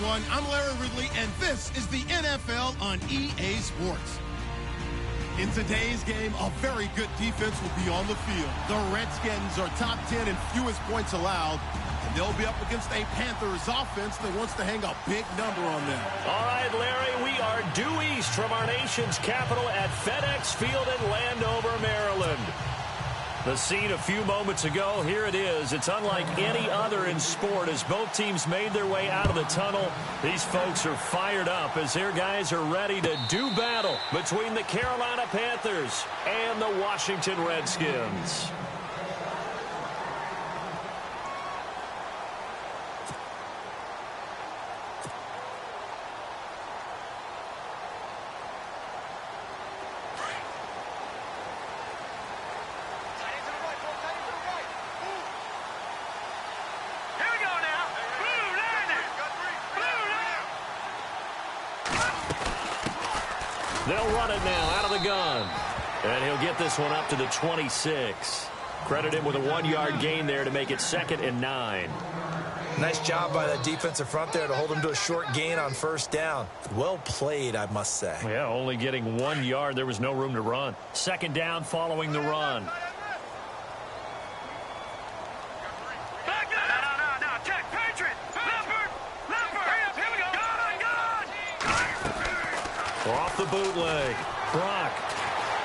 everyone. I'm Larry Ridley, and this is the NFL on EA Sports. In today's game, a very good defense will be on the field. The Redskins are top 10 in fewest points allowed, and they'll be up against a Panthers offense that wants to hang a big number on them. All right, Larry, we are due east from our nation's capital at FedEx Field in Landover, Maryland. The scene a few moments ago, here it is. It's unlike any other in sport as both teams made their way out of the tunnel. These folks are fired up as their guys are ready to do battle between the Carolina Panthers and the Washington Redskins. They'll run it now out of the gun. And he'll get this one up to the 26. Credit him with a 1-yard gain there to make it 2nd and 9. Nice job by the defensive front there to hold him to a short gain on first down. Well played, I must say. Yeah, only getting 1 yard. There was no room to run. 2nd down following the run. Off the bootleg. Brock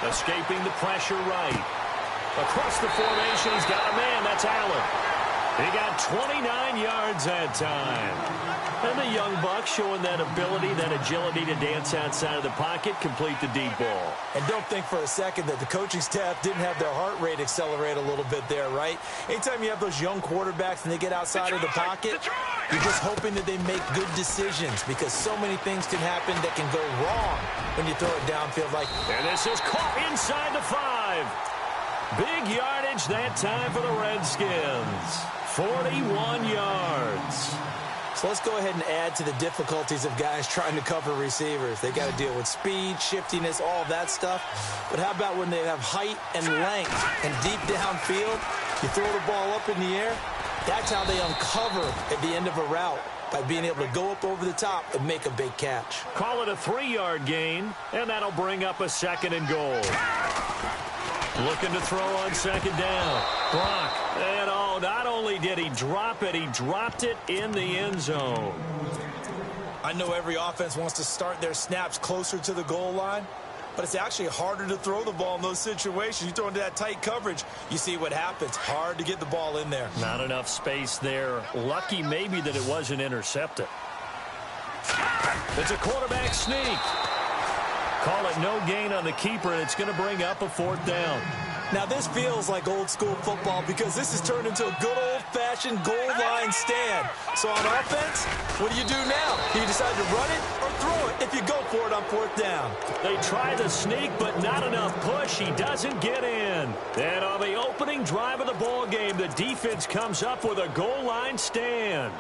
escaping the pressure right. Across the formation, he's got a man. That's Allen. He got 29 yards that time. And the young buck showing that ability, that agility to dance outside of the pocket, complete the deep ball. And don't think for a second that the coaching staff didn't have their heart rate accelerate a little bit there, right? Anytime you have those young quarterbacks and they get outside of the pocket, you're just hoping that they make good decisions because so many things can happen that can go wrong when you throw it downfield like that. And this is caught inside the 5. Big yardage that time for the Redskins. 41 yards. So let's go ahead and add to the difficulties of guys trying to cover receivers. They got to deal with speed, shiftiness, all of that stuff. But how about when they have height and length and deep downfield? You throw the ball up in the air. That's how they uncover at the end of a route, by being able to go up over the top and make a big catch. Call it a 3-yard gain, and that'll bring up a 2nd and goal. Looking to throw on 2nd down. Brock. And oh, not only did he drop it, he dropped it in the end zone. I know every offense wants to start their snaps closer to the goal line, but it's actually harder to throw the ball in those situations. You throw into that tight coverage, you see what happens. Hard to get the ball in there. Not enough space there. Lucky maybe that it wasn't intercepted. It's a quarterback sneak. Call it no gain on the keeper, and it's going to bring up a 4th down. Now, this feels like old-school football because this has turned into a good old-fashioned goal line stand. So on offense, what do you do now? Do you decide to run it or throw it if you go for it on 4th down? They try the sneak, but not enough push. He doesn't get in. And on the opening drive of the ball game, the defense comes up with a goal line stand.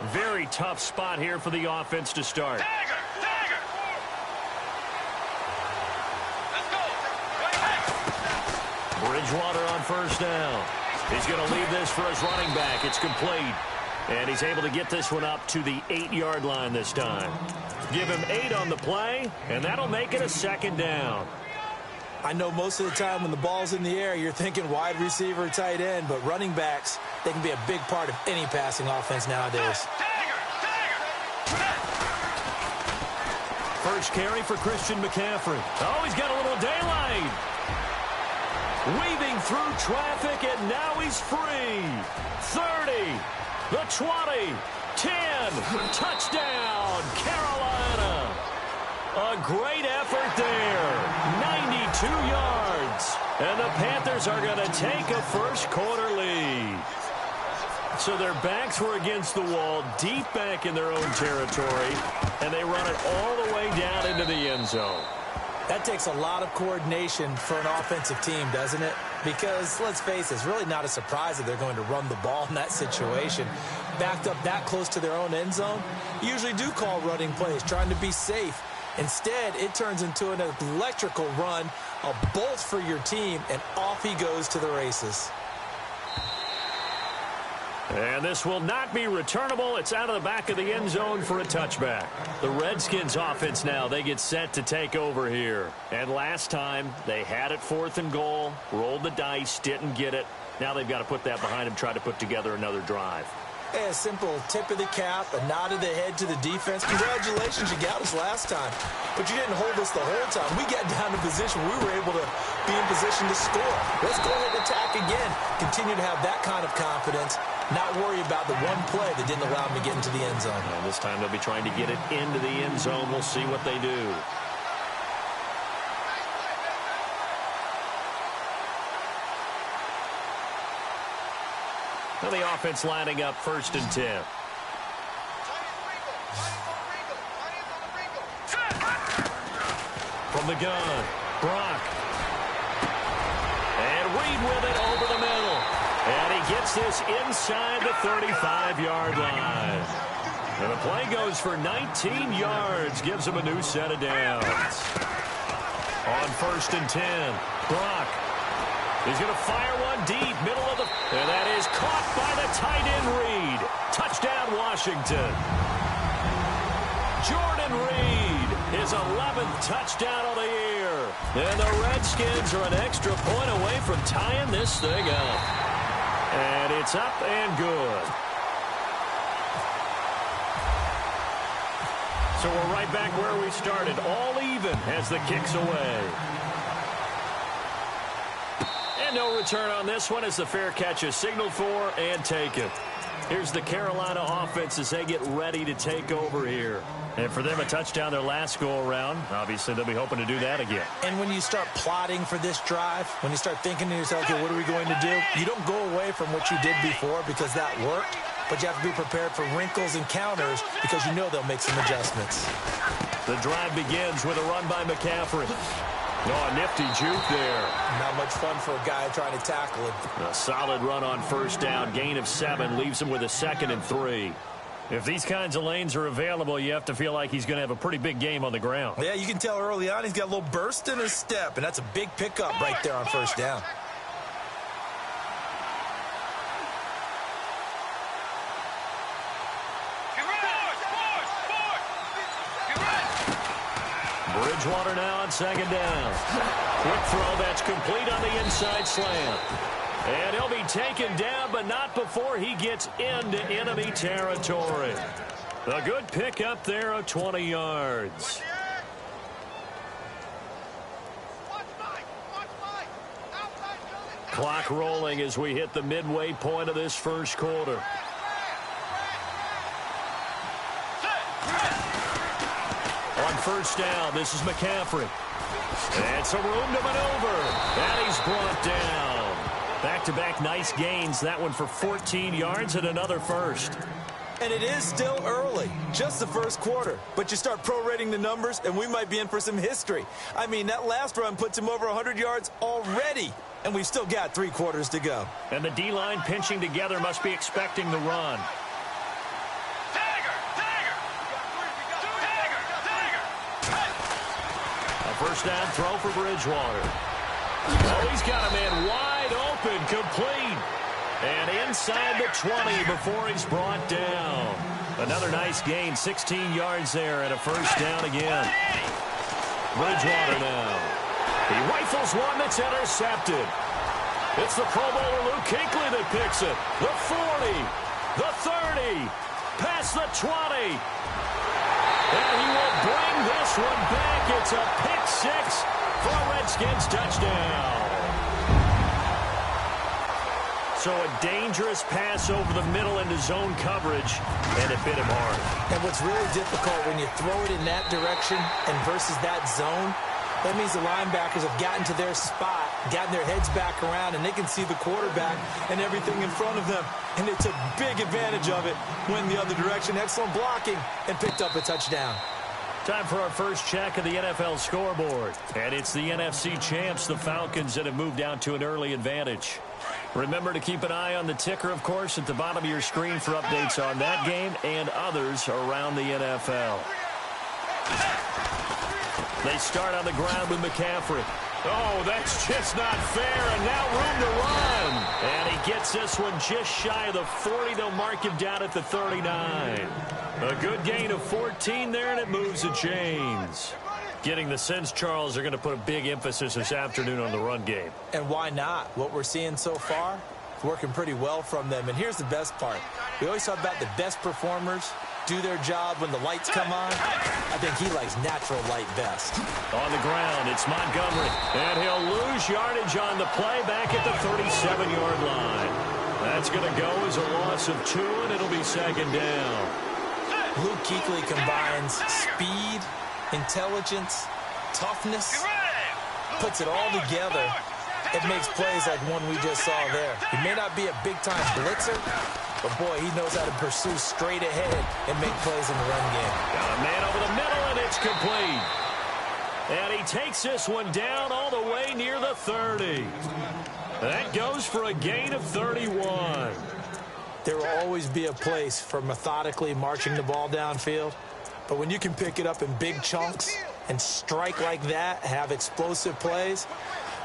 Very tough spot here for the offense to start. Bridgewater on first down. He's going to leave this for his running back. It's complete. And he's able to get this one up to the 8-yard line this time. Give him 8 on the play, and that'll make it a 2nd down. I know most of the time when the ball's in the air, you're thinking wide receiver, tight end, but running backs, they can be a big part of any passing offense nowadays. First carry for Christian McCaffrey. Oh, he's got a little daylight. Weaving through traffic, and now he's free. 30, the 20, 10, touchdown, Carolina. A great effort there. 92 yards. And the Panthers are going to take a first-quarter lead. So their backs were against the wall, deep back in their own territory, and they run it all the way down into the end zone. That takes a lot of coordination for an offensive team, doesn't it? Because, let's face it, it's really not a surprise that they're going to run the ball in that situation. Backed up that close to their own end zone, you usually do call running plays, trying to be safe. Instead, it turns into an electrical run, a bolt for your team, and off he goes to the races. And this will not be returnable. It's out of the back of the end zone for a touchback. The Redskins offense now, they get set to take over here. And last time, they had it 4th and goal, rolled the dice, didn't get it. Now they've got to put that behind them, try to put together another drive. A simple tip of the cap, a nod of the head to the defense. Congratulations, you got us last time. But you didn't hold us the whole time. We got down to position. We were able to be in position to score. Let's go ahead and attack again. Continue to have that kind of confidence. Not worry about the one play that didn't allow them to get into the end zone. And this time they'll be trying to get it into the end zone. We'll see what they do. Now the offense lining up 1st and 10. From the gun, Brock. And Reed with it over the middle. And he gets this inside the 35-yard line. And the play goes for 19 yards. Gives him a new set of downs. On 1st and 10, Brock. He's going to fire one deep, middle of the... And that is caught by the tight end, Reed. Touchdown, Washington. Jordan Reed, his 11th touchdown of the year. And the Redskins are an extra point away from tying this thing up. And it's up and good. So we're right back where we started, all even as the kick's away. No return on this one as the fair catch is signaled for and taken. Here's the Carolina offense as they get ready to take over here. And for them, a touchdown their last go-around. Obviously, they'll be hoping to do that again. And when you start plotting for this drive, when you start thinking to yourself, okay, what are we going to do? You don't go away from what you did before because that worked, but you have to be prepared for wrinkles and counters because you know they'll make some adjustments. The drive begins with a run by McCaffrey. Oh, a nifty juke there. Not much fun for a guy trying to tackle him. A solid run on 1st down. Gain of 7 leaves him with a 2nd and 3. If these kinds of lanes are available, you have to feel like he's going to have a pretty big game on the ground. Yeah, you can tell early on he's got a little burst in his step, and that's a big pickup right there on 1st down. Bridgewater now on 2nd down. Quick throw that's complete on the inside slant. And he'll be taken down, but not before he gets into enemy territory. A good pickup there of 20 yards. Clock rolling as we hit the midway point of this 1st quarter. On 1st down, this is McCaffrey. And some room to maneuver. And he's brought down. Back-to-back nice gains. That one for 14 yards and another 1st. And it is still early, just the 1st quarter. But you start prorating the numbers, and we might be in for some history. I mean, that last run puts him over 100 yards already. And we've still got 3 quarters to go. And the D-line pinching together must be expecting the run. First down throw for Bridgewater. Oh, he's got a man wide open, complete. And inside the 20 before he's brought down. Another nice gain, 16 yards there, and a 1st down again. Bridgewater now. He rifles one that's intercepted. It's the Pro Bowler Luke Kuechly that picks it. The 40, the 30, past the 20. And he will bring this one back. It's a pick 6 for a Redskins touchdown. So a dangerous pass over the middle into zone coverage, and it bit him hard. And what's really difficult when you throw it in that direction and versus that zone, that means the linebackers have gotten to their spot, gotten their heads back around, and they can see the quarterback and everything in front of them. And they took big advantage of it, went the other direction, excellent blocking, and picked up a touchdown. Time for our first check of the NFL scoreboard. And it's the NFC champs, the Falcons, that have moved down to an early advantage. Remember to keep an eye on the ticker, of course, at the bottom of your screen for updates on that game and others around the NFL. They start on the ground with McCaffrey. Oh, that's just not fair, and now room to run. And he gets this one just shy of the 40. They'll mark him down at the 39. A good gain of 14 there, and it moves the chains. Getting the sense, Charles, they're going to put a big emphasis this afternoon on the run game. And why not? What we're seeing so far, it's working pretty well from them. And here's the best part. We always talk about the best performers do their job when the lights come on. I think he likes natural light best. On the ground, it's Montgomery. And he'll lose yardage on the play back at the 37-yard line. That's going to go as a loss of 2, and it'll be second down. Luke Kuechly combines speed, intelligence, toughness, puts it all together. It makes plays like one we just saw there. He may not be a big-time blitzer, but, boy, he knows how to pursue straight ahead and make plays in the run game. Got a man over the middle, and it's complete. And he takes this one down all the way near the 30. That goes for a gain of 31. There will always be a place for methodically marching the ball downfield. But when you can pick it up in big chunks and strike like that, have explosive plays,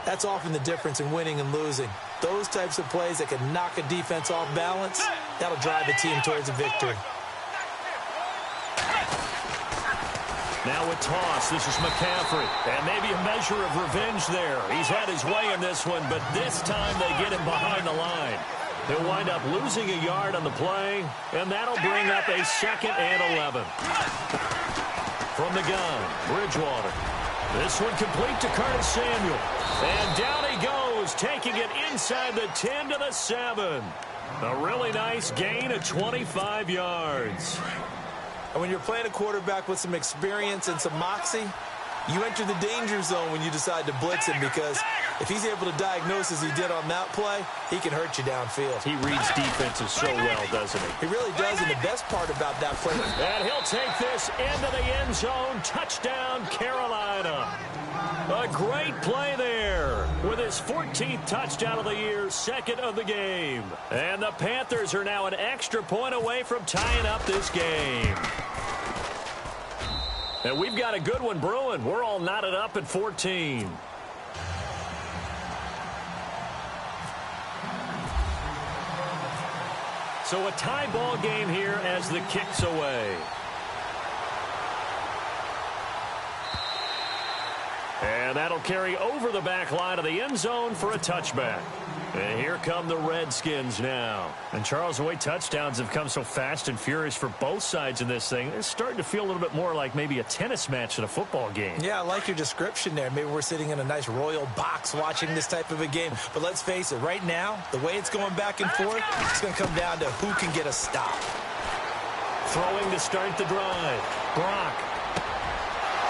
that's often the difference in winning and losing. Those types of plays that can knock a defense off balance, that'll drive a team towards a victory. Now with toss, this is McCaffrey. And maybe a measure of revenge there. He's had his way in this one, but this time they get him behind the line. He'll wind up losing a yard on the play, and that'll bring up a 2nd and 11. From the gun, Bridgewater. This one complete to Curtis Samuel. And down he goes, taking it inside the 10 to the 7. A really nice gain of 25 yards. And when you're playing a quarterback with some experience and some moxie, you enter the danger zone when you decide to blitz him, because if he's able to diagnose as he did on that play, he can hurt you downfield. He reads defenses so well, doesn't he? He really does, and the best part about that play. And he'll take this into the end zone. Touchdown, Carolina. A great play there with his 14th touchdown of the year, 2nd of the game. And the Panthers are now an extra point away from tying up this game. And we've got a good one brewing. We're all knotted up at 14. So a tie ball game here as the kick's away. And that'll carry over the back line of the end zone for a touchback. And here come the Redskins now. And, Charles, the way touchdowns have come so fast and furious for both sides in this thing, it's starting to feel a little bit more like maybe a tennis match than a football game. Yeah, I like your description there. Maybe we're sitting in a nice royal box watching this type of a game. But let's face it, right now, the way it's going back and forth, it's going to come down to who can get a stop. Throwing to start the drive. Brock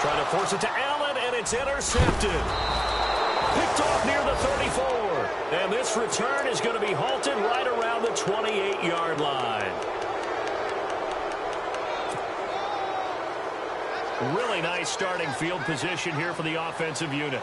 trying to force it to Allen, and it's intercepted. Picked off near the 34. And this return is going to be halted right around the 28-yard line. Really nice starting field position here for the offensive unit.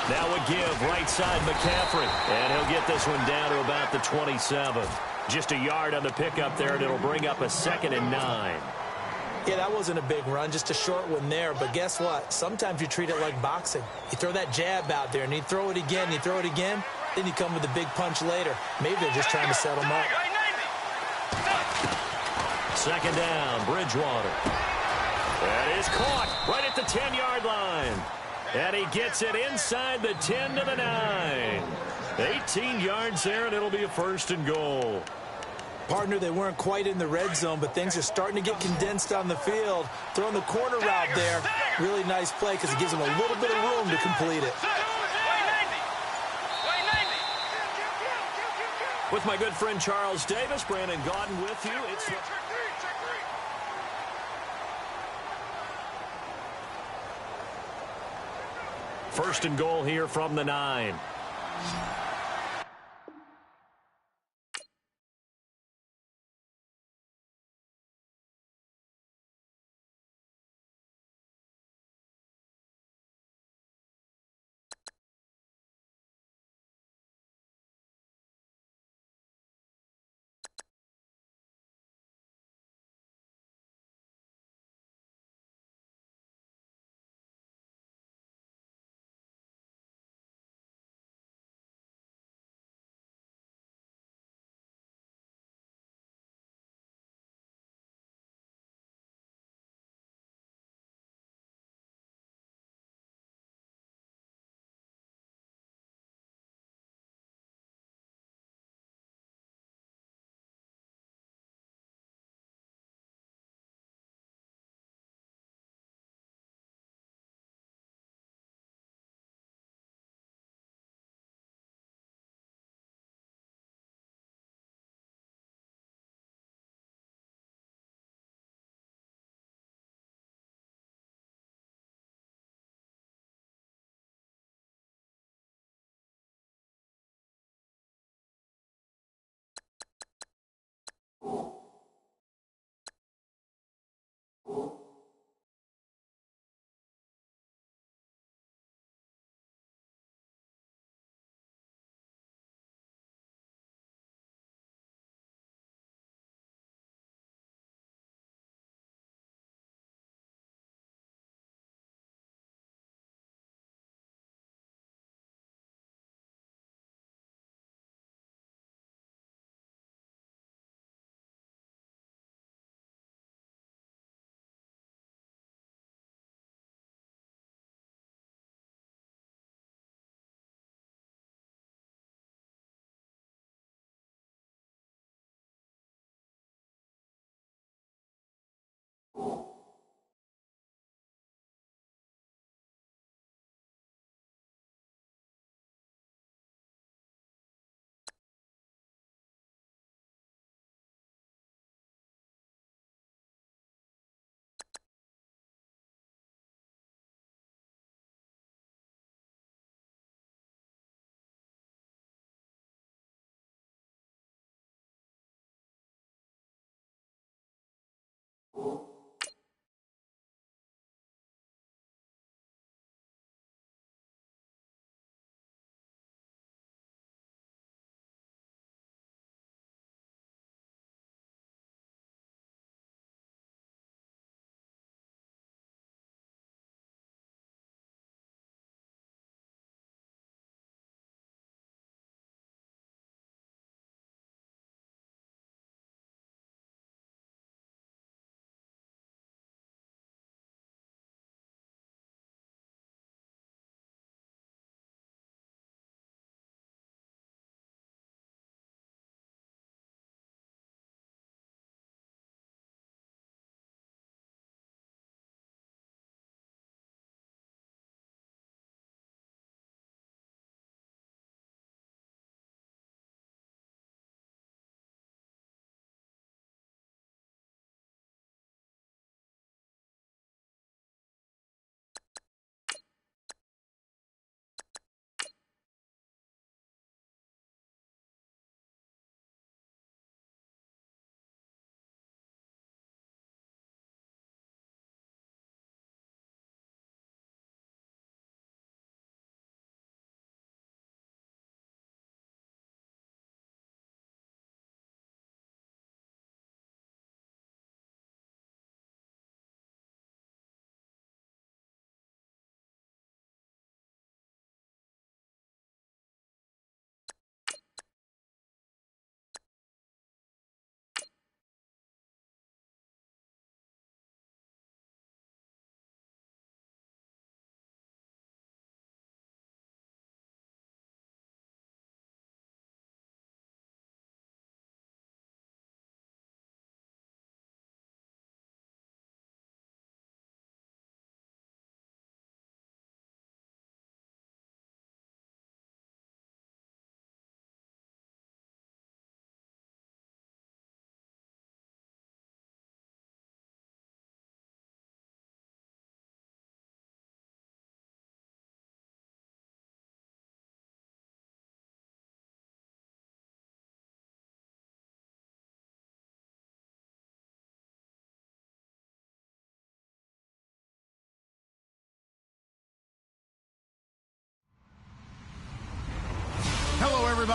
Now a give right side McCaffrey. And he'll get this one down to about the 27. Just a yard on the pickup there, and it'll bring up a 2nd and 9. Yeah, that wasn't a big run, just a short one there. But guess what? Sometimes you treat it like boxing. You throw that jab out there, and you throw it again, you throw it again, then you come with a big punch later. Maybe they're just trying to set him up. 2nd down, Bridgewater. That is caught right at the 10-yard line. And he gets it inside the 10 to the 9. 18 yards there, and it'll be a 1st and goal. Partner, they weren't quite in the red zone, but things are starting to get condensed on the field. Throwing the corner route there, really nice play because it gives them a little bit of room to complete it. With my good friend Charles Davis, Brandon Gaudin with you. It's 1st and goal here from the 9.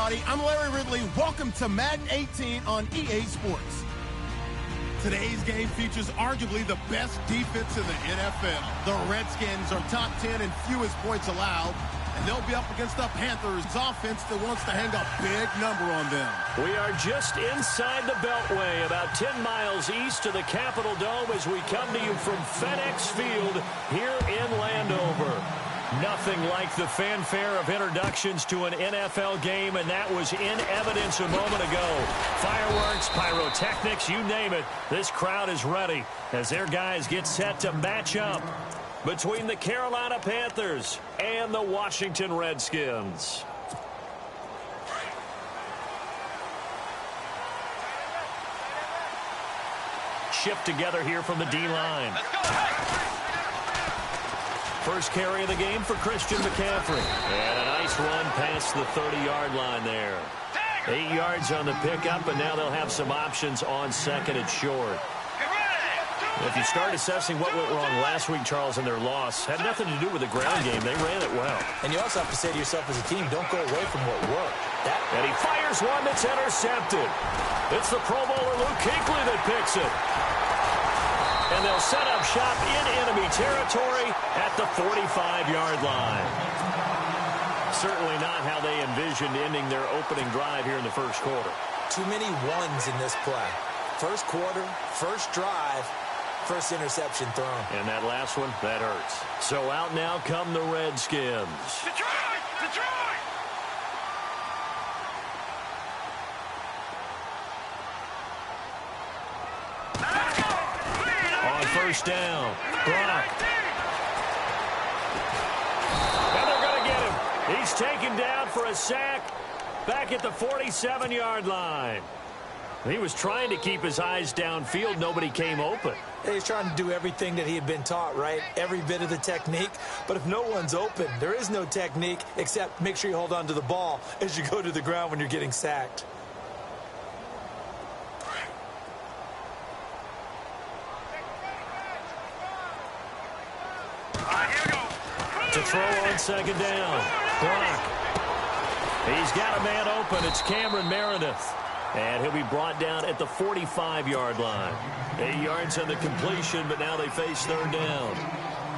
everybody. I'm Larry Ridley. Welcome to Madden 18 on EA Sports. Today's game features arguably the best defense in the NFL. The Redskins are top 10 in fewest points allowed, and they'll be up against the Panthers' offense that wants to hang a big number on them. We are just inside the Beltway, about 10 miles east of the Capitol Dome as we come to you from FedEx Field here in Landover. Nothing like the fanfare of introductions to an NFL game, and that was in evidence a moment ago. Fireworks, pyrotechnics, you name it. This crowd is ready as their guys get set to match up between the Carolina Panthers and the Washington Redskins. Shift together here from the D-line. First carry of the game for Christian McCaffrey. And a nice run past the 30-yard line there. 8 yards on the pickup, and now they'll have some options on second and short. If you start assessing what went wrong last week, Charles, in their loss, had nothing to do with the ground game. They ran it well. And you also have to say to yourself as a team, don't go away from what worked. And he fires one that's intercepted. It's the Pro Bowler Luke Kuechly that picks it. And they'll set up shop in enemy territory at the 45-yard line. Certainly not how they envisioned ending their opening drive here in the first quarter. Too many ones in this play. First quarter, first drive, first interception thrown. And that last one, that hurts. So out now come the Redskins. Detroit! Detroit! First down. Brock. And they're going to get him. He's taken down for a sack back at the 47-yard line. He was trying to keep his eyes downfield. Nobody came open. He's trying to do everything that he had been taught, right? Every bit of the technique. But if no one's open, there is no technique except make sure you hold on to the ball as you go to the ground when you're getting sacked. To throw on second down. Brock. He's got a man open. It's Cameron Meredith. And he'll be brought down at the 45-yard line. 8 yards on the completion, but now they face third down.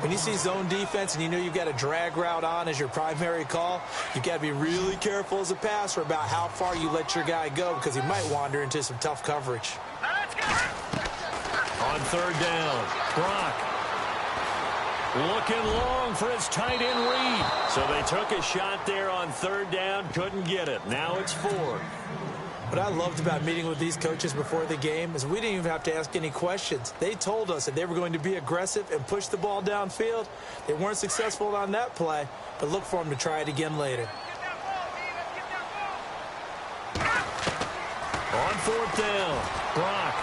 When you see zone defense and you know you've got a drag route on as your primary call, you've got to be really careful as a passer about how far you let your guy go because he might wander into some tough coverage. On third down, Brock. Looking long for his tight end read. So they took a shot there on third down, couldn't get it. Now it's fourth. What I loved about meeting with these coaches before the game is we didn't even have to ask any questions. They told us that they were going to be aggressive and push the ball downfield. They weren't successful on that play, but look for them to try it again later. On fourth down, Brock.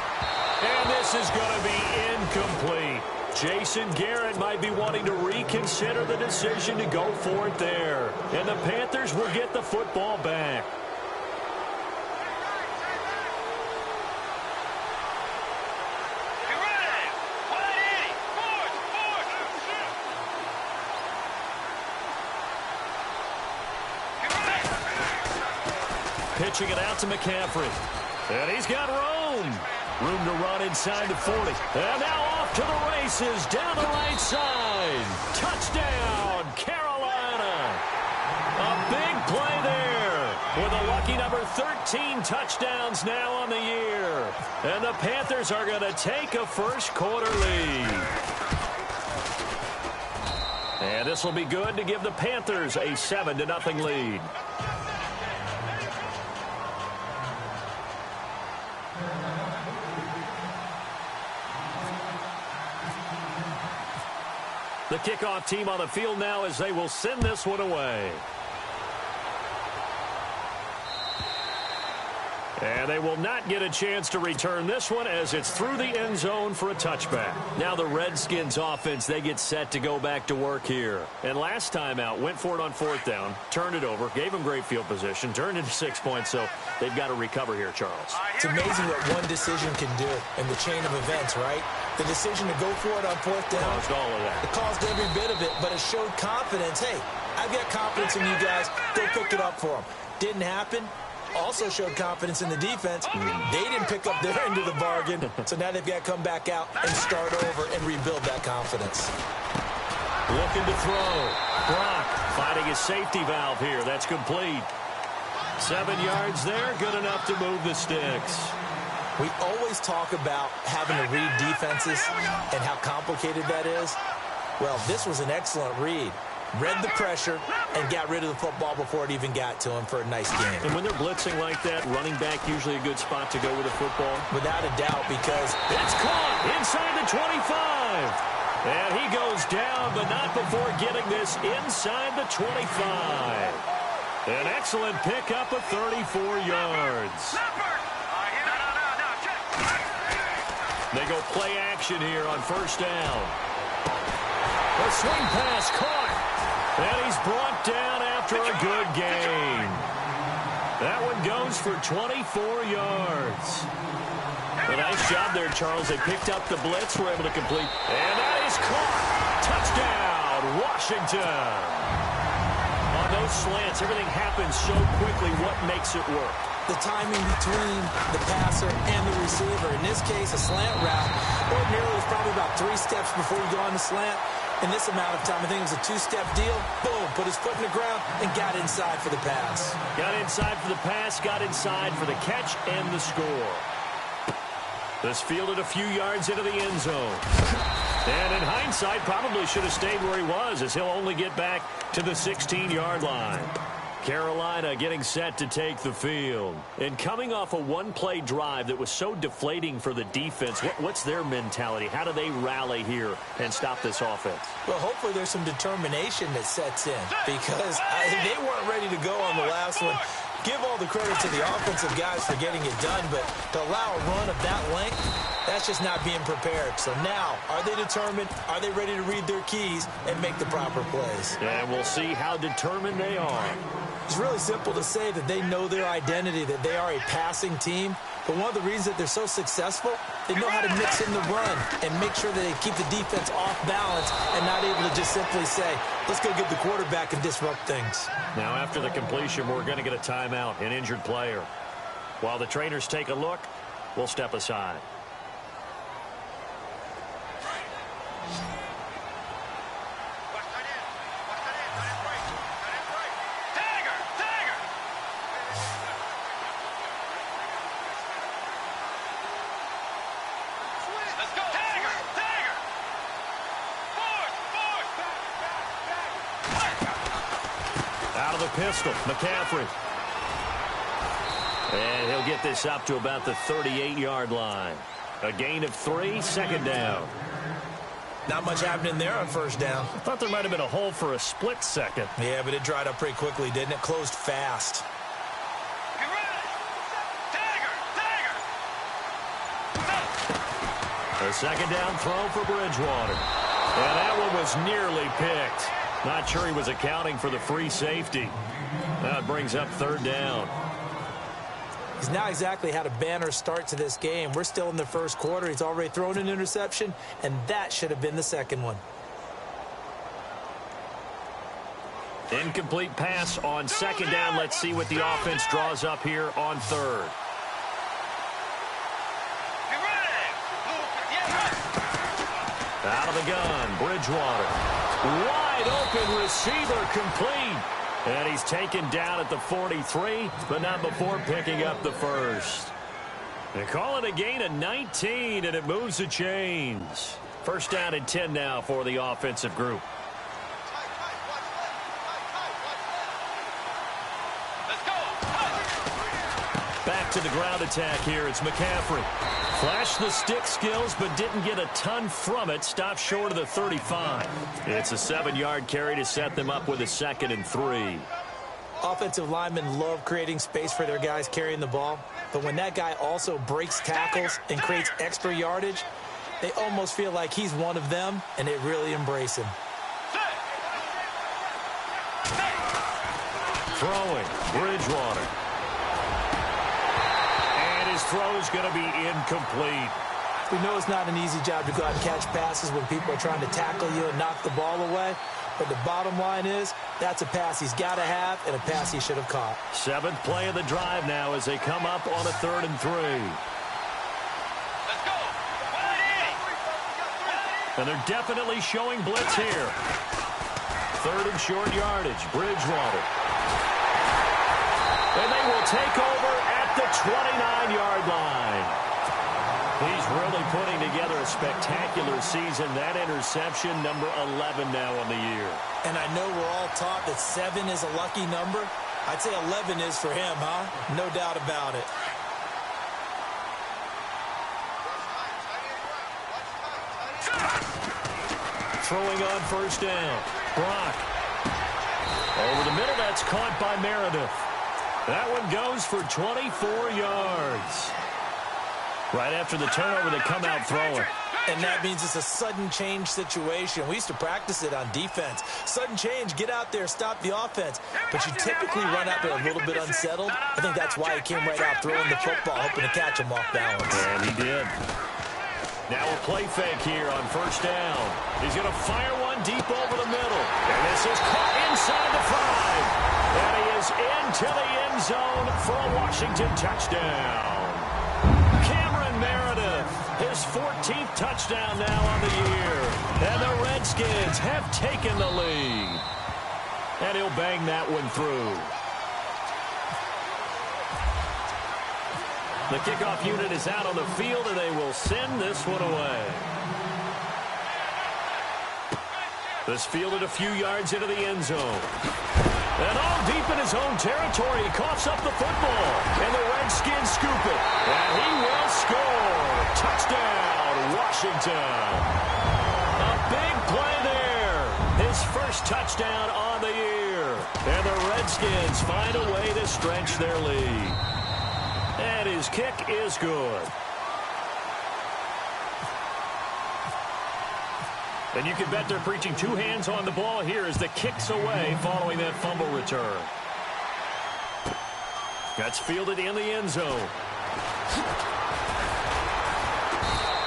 And this is going to be incomplete. Jason Garrett might be wanting to reconsider the decision to go for it there. And the Panthers will get the football back. Pitching it out to McCaffrey. And he's got room. Room to run inside the 40. And now off to the races down the right side. Touchdown, Carolina. A big play there with a lucky number 13 touchdowns now on the year. And the Panthers are going to take a first quarter lead. And this will be good to give the Panthers a 7-0 lead. The kickoff team on the field now as they will send this one away. And they will not get a chance to return this one as it's through the end zone for a touchback. Now the Redskins offense, they get set to go back to work here. And last time out, went for it on fourth down, turned it over, gave them great field position, turned into 6 points, so they've got to recover here, Charles. It's amazing what one decision can do in the chain of events, right? The decision to go for it on fourth down. Caused all of that. It caused every bit of it, but it showed confidence. Hey, I've got confidence in you guys. Go pick it up for them. Didn't happen. Also showed confidence in the defense. They didn't pick up their end of the bargain, so now they've got to come back out and start over and rebuild that confidence. Looking to throw. Brock finding his safety valve here. That's complete. 7 yards there, good enough to move the sticks. We always talk about having to read defenses and how complicated that is. Well, this was an excellent read. Read the pressure and got rid of the football before it even got to him for a nice game. And when they're blitzing like that, running back usually a good spot to go with the football? Without a doubt, because it's caught inside the 25. And he goes down, but not before getting this inside the 25. An excellent pickup of 34 yards. They go play action here on first down. A swing pass caught. And he's brought down after a good game. That one goes for 24 yards. A nice job there, Charles. They picked up the blitz, were able to complete. And that is caught. Touchdown, Washington. On those slants, everything happens so quickly. What makes it work? The timing between the passer and the receiver. In this case, a slant route. Ordinarily, it's probably about 3 steps before you go on the slant. In this amount of time, I think it was a 2-step deal. Boom, put his foot in the ground and got inside for the pass. Got inside for the pass, got inside for the catch and the score. This fielded a few yards into the end zone. And in hindsight, probably should have stayed where he was, as he'll only get back to the 16-yard line. Carolina getting set to take the field. And coming off a one-play drive that was so deflating for the defense, what's their mentality? How do they rally here and stop this offense? Well, hopefully there's some determination that sets in, because they weren't ready to go on the last one. Give all the credit to the offensive guys for getting it done, but to allow a run of that length, that's just not being prepared. So now, are they determined? Are they ready to read their keys and make the proper plays? And we'll see how determined they are. It's really simple to say that they know their identity, that they are a passing team. But one of the reasons that they're so successful, they know how to mix in the run and make sure that they keep the defense off balance and not able to just simply say, let's go get the quarterback and disrupt things. Now, after the completion, we're going to get a timeout, an injured player. While the trainers take a look, we'll step aside. Pistol, McCaffrey. And he'll get this up to about the 38-yard line. A gain of 3, second down. Not much happening there on first down. I thought there might have been a hole for a split second. Yeah, but it dried up pretty quickly, didn't it? Closed fast. A second down throw for Bridgewater. And that one was nearly picked. Not sure he was accounting for the free safety. That brings up third down. He's not exactly had a banner start to this game. We're still in the first quarter. He's already thrown an interception, and that should have been the second one. Incomplete pass on second down. Let's see what the offense draws up here on third. Out of the gun, Bridgewater. Wide open receiver, complete. And he's taken down at the 43, but not before picking up the first. They call it a gain of 19, and it moves the chains. First down and 10 now for the offensive group. Back to the ground attack here. It's McCaffrey. Flashed the stick skills, but didn't get a ton from it. Stopped short of the 35. It's a 7-yard carry to set them up with a 2nd and 3. Offensive linemen love creating space for their guys carrying the ball. But when that guy also breaks tackles and creates extra yardage, they almost feel like he's one of them, and they really embrace him. Throwing, Bridgewater. Throw's going to be incomplete. We know it's not an easy job to go out and catch passes when people are trying to tackle you and knock the ball away. But the bottom line is, that's a pass he's got to have and a pass he should have caught. 7th play of the drive now as they come up on a 3rd and 3. Let's go. And they're definitely showing blitz here. 3rd and short yardage, Bridgewater. And they will take over at the 29-yard line. He's really putting together a spectacular season. That interception, number 11 now on the year. And I know we're all taught that 7 is a lucky number. I'd say 11 is for him, huh? No doubt about it. Throwing on 1st down. Brock. Over the middle, that's caught by Meredith. That one goes for 24 yards. Right after the turnover, they come out throwing. And that means it's a sudden change situation. We used to practice it on defense. Sudden change, get out there, stop the offense. But you typically run out there a little bit unsettled. I think that's why he came right out throwing the football, hoping to catch him off balance. And he did. Now a play fake here on 1st down. He's going to fire one deep over the middle. And this is caught inside the 5. And he is into the end zone for a Washington touchdown. Meredith, his 14th touchdown now on the year. And the Redskins have taken the lead. And he'll bang that one through. The kickoff unit is out on the field, and they will send this one away. This fielded a few yards into the end zone. And all deep in his own territory, he coughs up the football. And the Redskins scoop it. And he will score. Touchdown, Washington. A big play there. His first touchdown on the year. And the Redskins find a way to stretch their lead. And his kick is good. And you can bet they're preaching 2 hands on the ball here as the kick's away following that fumble return. That's fielded in the end zone.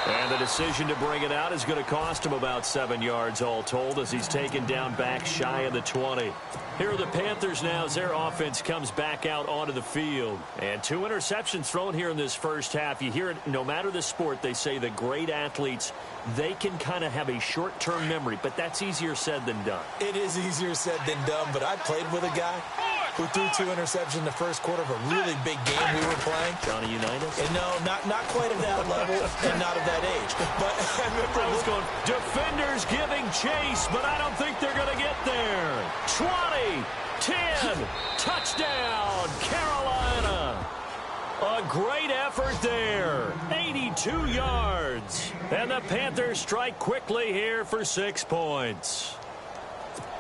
And the decision to bring it out is going to cost him about 7 yards all told as he's taken down back shy of the 20. Here are the Panthers now as their offense comes back out onto the field. And 2 interceptions thrown here in this first half. You hear it, no matter the sport, they say the great athletes, they can kind of have a short-term memory, but that's easier said than done. It is easier said than done, but I played with a guy who threw 2 interceptions in the first quarter of a really big game we were playing. Johnny Unitas? And no, not quite at that level and not at that age. But I remember I was going, defenders giving chase, but I don't think they're going to get there. 20, 10, touchdown, Carolina. A great effort there. 82 yards. And the Panthers strike quickly here for 6 points.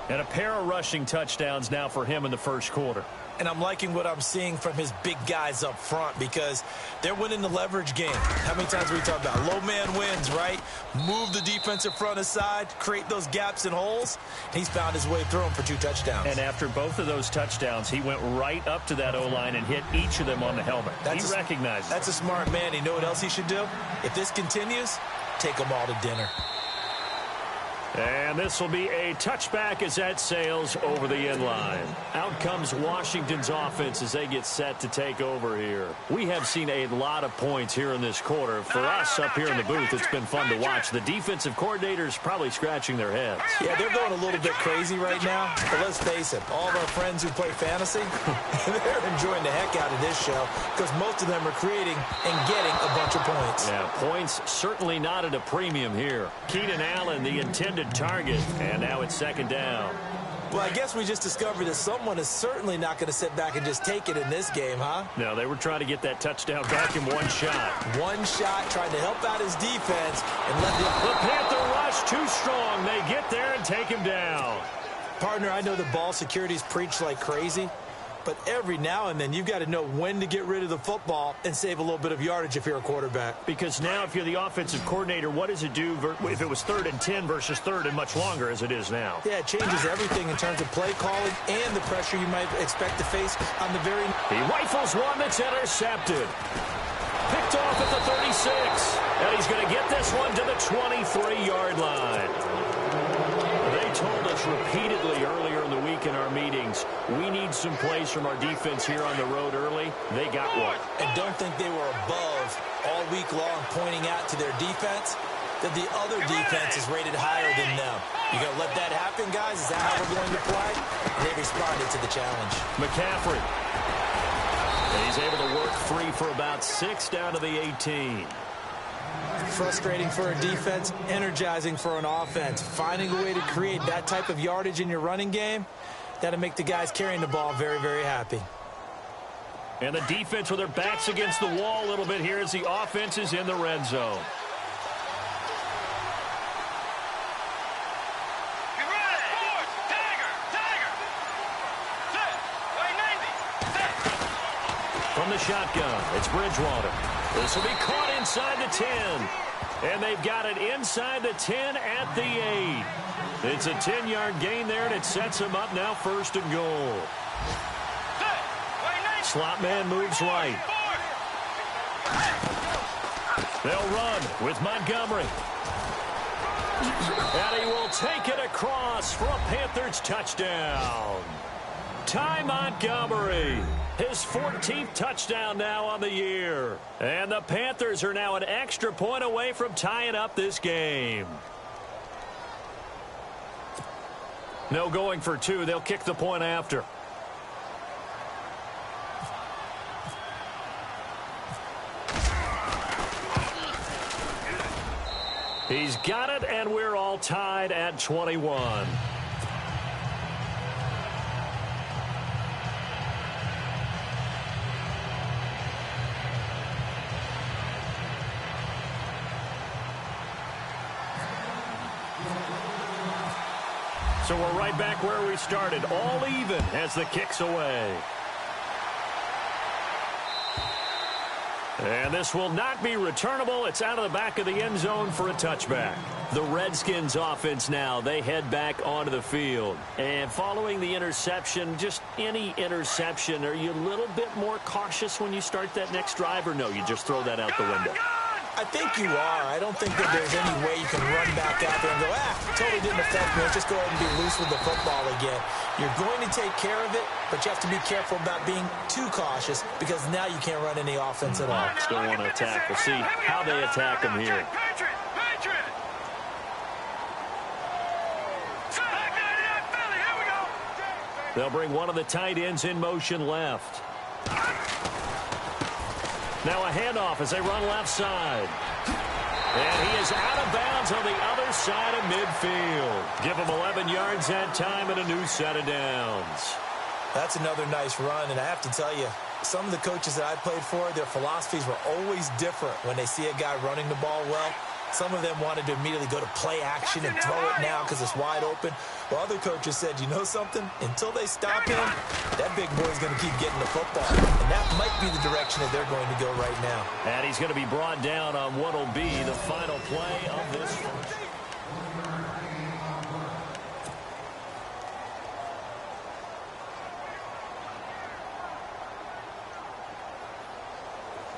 And a pair of rushing touchdowns now for him in the first quarter. And I'm liking what I'm seeing from his big guys up front because they're winning the leverage game. How many times we talk about low man wins, right? Move the defensive front aside, create those gaps and holes. He's found his way through them for 2 touchdowns. And after both of those touchdowns, he went right up to that O-line and hit each of them on the helmet. He recognizes That's a smart man. You know what else he should do? If this continues, take them all to dinner. And this will be a touchback as that sails over the end line. Out comes Washington's offense as they get set to take over here. We have seen a lot of points here in this quarter. For us up here in the booth, it's been fun to watch. The defensive coordinators probably scratching their heads. Yeah, they're going a little bit crazy right now. But let's face it, all of our friends who play fantasy, they're enjoying the heck out of this show because most of them are creating and getting a bunch of points. Yeah, points certainly not at a premium here. Keenan Allen, the intended target, and now it's 2nd down. Well, I guess we just discovered that someone is certainly not going to sit back and just take it in this game, huh? No, they were trying to get that touchdown back in one shot. One shot, trying to help out his defense and let the Panther rush too strong. They get there and take him down. Partner, I know the ball security's preached like crazy, but every now and then you've got to know when to get rid of the football and save a little bit of yardage if you're a quarterback. Because now if you're the offensive coordinator, what does it do if it was 3rd and 10 versus 3rd and much longer as it is now? Yeah, it changes everything in terms of play calling and the pressure you might expect to face on the very... He rifles one that's intercepted. Picked off at the 36. And he's going to get this one to the 23-yard line. They told us repeatedly earlier in the week in our meetings, we need some plays from our defense here on the road early. They got one. And don't think they were above all week long pointing out to their defense that the other defense is rated higher than them. You going to let that happen, guys? Is that how we're going to play? And they responded to the challenge. McCaffrey. And he's able to work free for about 6 down to the 18. Frustrating for a defense, energizing for an offense. Finding a way to create that type of yardage in your running game, that'll make the guys carrying the ball very, very happy. And the defense with their backs against the wall a little bit here as the offense is in the red zone. From the shotgun, it's Bridgewater. This will be caught inside the 10. And they've got it inside the 10 at the 8. It's a 10-yard gain there, and it sets them up now 1st and goal. Slot man moves right. They'll run with Montgomery. And he will take it across for a Panthers touchdown. Ty Montgomery, his 14th touchdown now on the year. And the Panthers are now an extra point away from tying up this game. No going for 2. They'll kick the point after. He's got it, and we're all tied at 21. So we're right back where we started, all even as the kick's away. And this will not be returnable. It's out of the back of the end zone for a touchback. The Redskins offense now, they head back onto the field. And following the interception, just any interception, are you a little bit more cautious when you start that next drive, or no, you just throw that out the window? I think you are. I don't think that there's any way you can run back out there and go, totally didn't affect me. Let's just go ahead and be loose with the football again. You're going to take care of it, but you have to be careful about being too cautious because now you can't run any offense at all. Still want to attack. We'll see how they attack them here. They'll bring one of the tight ends in motion left. Now a handoff as they run left side. And he is out of bounds on the other side of midfield. Give him 11 yards that time and a new set of downs. That's another nice run, and I have to tell you, some of the coaches that I played for, their philosophies were always different when they see a guy running the ball well. Some of them wanted to immediately go to play action and throw it now because it's wide open. While other coaches said, you know something? Until they stop him, that big boy's going to keep getting the football. And that might be the direction that they're going to go right now. And he's going to be brought down on what will be the final play of this first.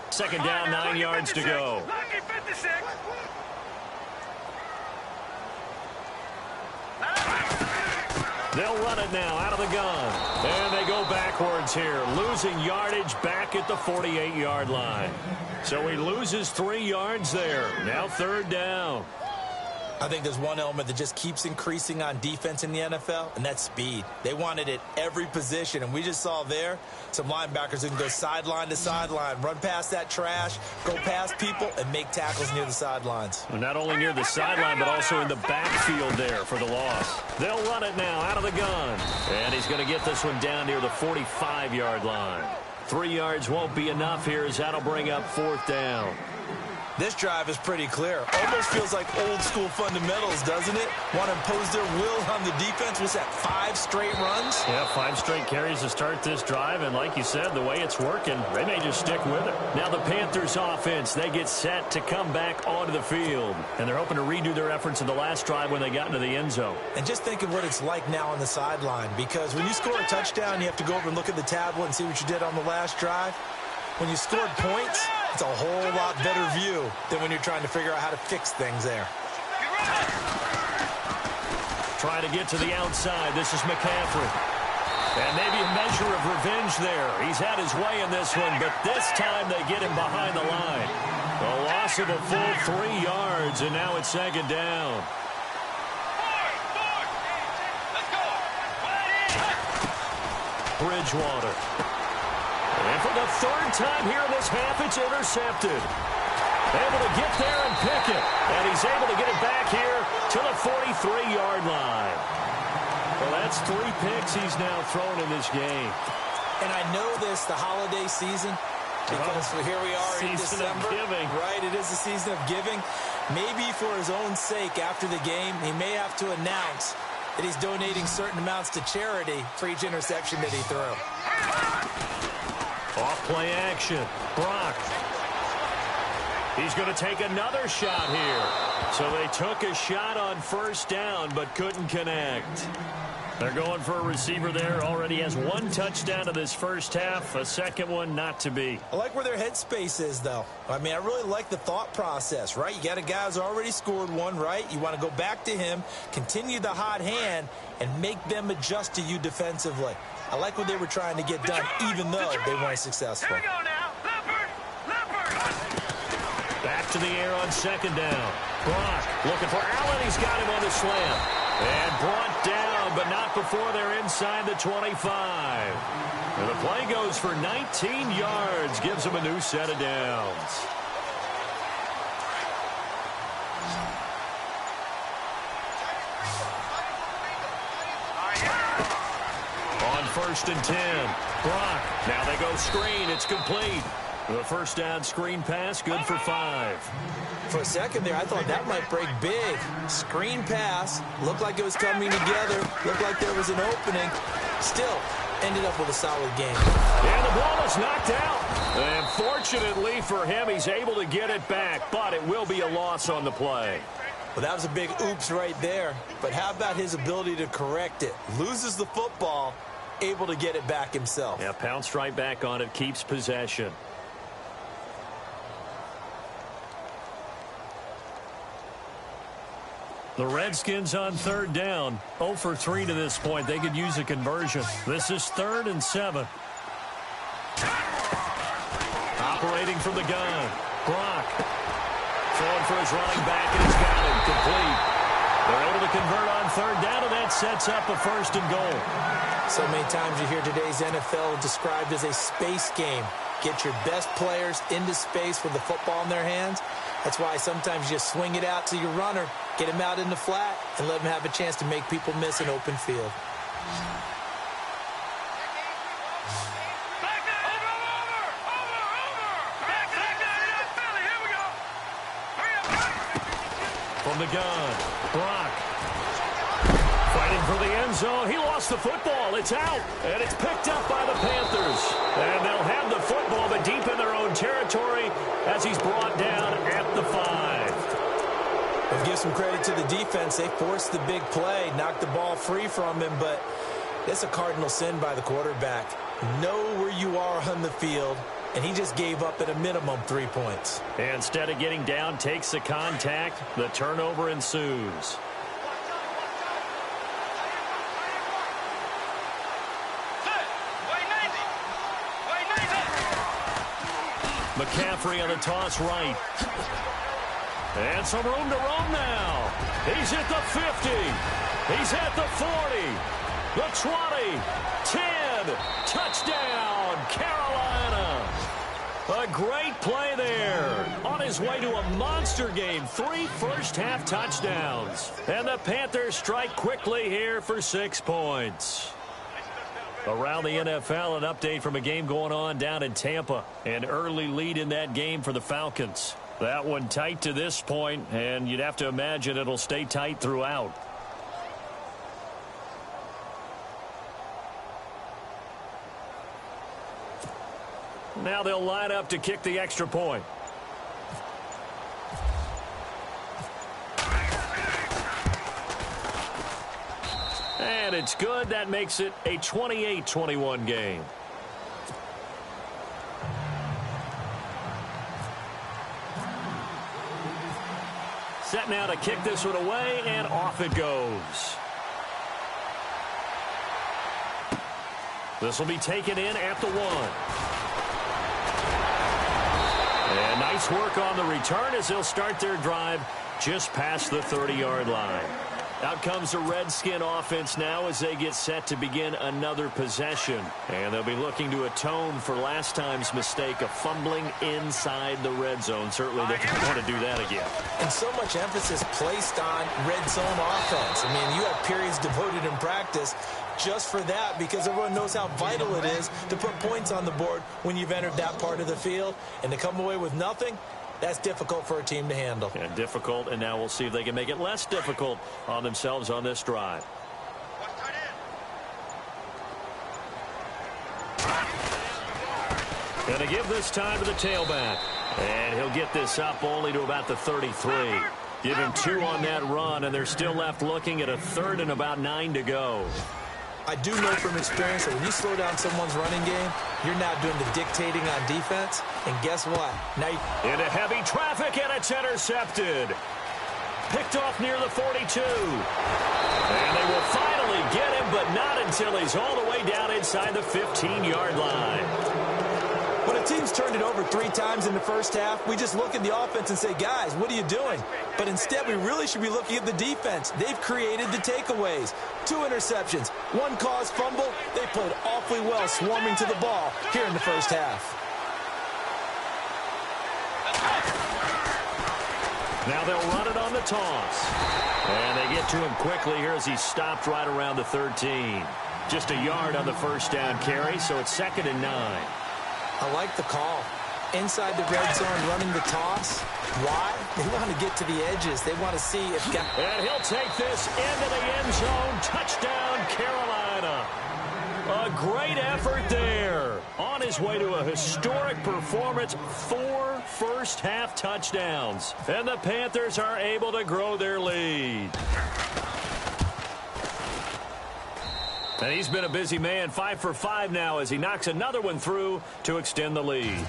Second down, 9 yards to go. They'll run it now out of the gun. And they go backwards here, losing yardage back at the 48-yard line. So he loses 3 yards there. Now 3rd down. I think there's one element that just keeps increasing on defense in the NFL, and that's speed. They want it at every position, and we just saw there some linebackers who can go sideline to sideline, run past that trash, go past people, and make tackles near the sidelines. Well, not only near the sideline, but also in the backfield there for the loss. They'll run it now out of the gun. And he's going to get this one down near the 45-yard line. 3 yards won't be enough here as that'll bring up 4th down. This drive is pretty clear. Almost feels like old school fundamentals, doesn't it? Want to impose their will on the defense. Was that 5 straight runs? Yeah, 5 straight carries to start this drive. And like you said, the way it's working, they may just stick with it. Now the Panthers offense, they get set to come back onto the field. And they're hoping to redo their efforts in the last drive when they got into the end zone. And just think of what it's like now on the sideline. Because when you score a touchdown, you have to go over and look at the tablet and see what you did on the last drive. When you scored points, it's a whole lot better view than when you're trying to figure out how to fix things there. trying to get to the outside. This is McCaffrey. And maybe a measure of revenge there. He's had his way in this one, but this time they get him behind the line. A loss of a full 3 yards, and now it's second down. Bridgewater. And for the third time here in this half, it's intercepted. Able to get there and pick it. And he's able to get it back here to the 43-yard line. Well, that's 3 picks he's now thrown in this game. And I know this, the holiday season, because here we are in December. Right, it is the season of giving. Maybe for his own sake after the game, he may have to announce that he's donating certain amounts to charity for each interception that he threw. Off play action. Brock. He's going to take another shot here. So they took a shot on first down but couldn't connect. They're going for a receiver there. Already has 1 touchdown in this first half. A second one not to be. I like where their headspace is, though. I mean, I really like the thought process, right? You got a guy who's already scored one, right? You want to go back to him, continue the hot hand, and make them adjust to you defensively. I like what they were trying to get done, even though they weren't successful. Here we go now. Leopard. Back to the air on second down. Brock looking for Allen. He's got him on the slant. And brought down, but not before they're inside the 25. And the play goes for 19 yards. Gives them a new set of downs. On 1st and 10. Brock. Now they go screen. It's complete. The first down screen pass, good for 5. For a second there, I thought that might break big. Screen pass, looked like it was coming together, looked like there was an opening. Still, ended up with a solid game. And the ball is knocked out. And fortunately for him, he's able to get it back, but it will be a loss on the play. Well, that was a big oops right there. But how about his ability to correct it? Loses the football, able to get it back himself. Yeah, pounced right back on it, keeps possession. The Redskins on 3rd down. 0 for 3 to this point. They could use a conversion. This is 3rd and 7. Operating from the gun. Brock. Throwing for his running back, and he's got it. Complete. They're able to convert on 3rd down, and that sets up a 1st and goal. So many times you hear today's NFL described as a space game. Get your best players into space with the football in their hands. That's why sometimes you just swing it out to your runner, get him out in the flat, and let him have a chance to make people miss an open field. From the gun, Brock. Fighting for the end zone. He lost the football. It's out. And it's picked up by the Panthers. And they'll have the football, but deep in their own territory as he's brought down at the 5. We'll give some credit to the defense. They forced the big play, knocked the ball free from him, but that's a cardinal sin by the quarterback. Know where you are on the field, and he just gave up at a minimum 3 points. Instead of getting down, takes the contact. The turnover ensues. McCaffrey on the toss right. And some room to roam now. He's at the 50. He's at the 40. The 20. 10. Touchdown, Carolina. A great play there. On his way to a monster game. 3 first-half touchdowns. And the Panthers strike quickly here for 6 points. Around the NFL, an update from a game going on down in Tampa. An early lead in that game for the Falcons. That one tight to this point, and you'd have to imagine it'll stay tight throughout. Now they'll line up to kick the extra point. And it's good. That makes it a 28-21 game. Set now to kick this one away, and off it goes. This will be taken in at the 1. And nice work on the return as they'll start their drive just past the 30-yard line. Out comes the Redskin offense now as they get set to begin another possession. And they'll be looking to atone for last time's mistake of fumbling inside the red zone. Certainly they don't want to do that again. And so much emphasis placed on red zone offense. I mean, you have periods devoted in practice just for that because everyone knows how vital it is to put points on the board when you've entered that part of the field. And to come away with nothing, that's difficult for a team to handle. And difficult, and now we'll see if they can make it less difficult on themselves on this drive. Going to give this time to the tailback. And he'll get this up only to about the 33. Give him 2 on that run, and they're still left looking at a 3rd and about 9 to go. I do know from experience that when you slow down someone's running game, you're now doing the dictating on defense. And guess what? Now into heavy traffic, and it's intercepted. Picked off near the 42. And they will finally get him, but not until he's all the way down inside the 15-yard line. When a team's turned it over 3 times in the first half, we just look at the offense and say, guys, what are you doing? But instead, we really should be looking at the defense. They've created the takeaways. 2 interceptions, 1 caused fumble. They played awfully well swarming to the ball here in the first half. Now they'll run it on the toss. And they get to him quickly here as he stopped right around the 13. Just a yard on the first down carry, so it's 2nd and 9. I like the call. Inside the red zone, running the toss. Why? They want to get to the edges. They want to see if... And he'll take this into the end zone. Touchdown, Carolina. A great effort there. On his way to a historic performance, 4 first-half touchdowns. And the Panthers are able to grow their lead. And he's been a busy man, 5 for 5 now as he knocks another one through to extend the lead.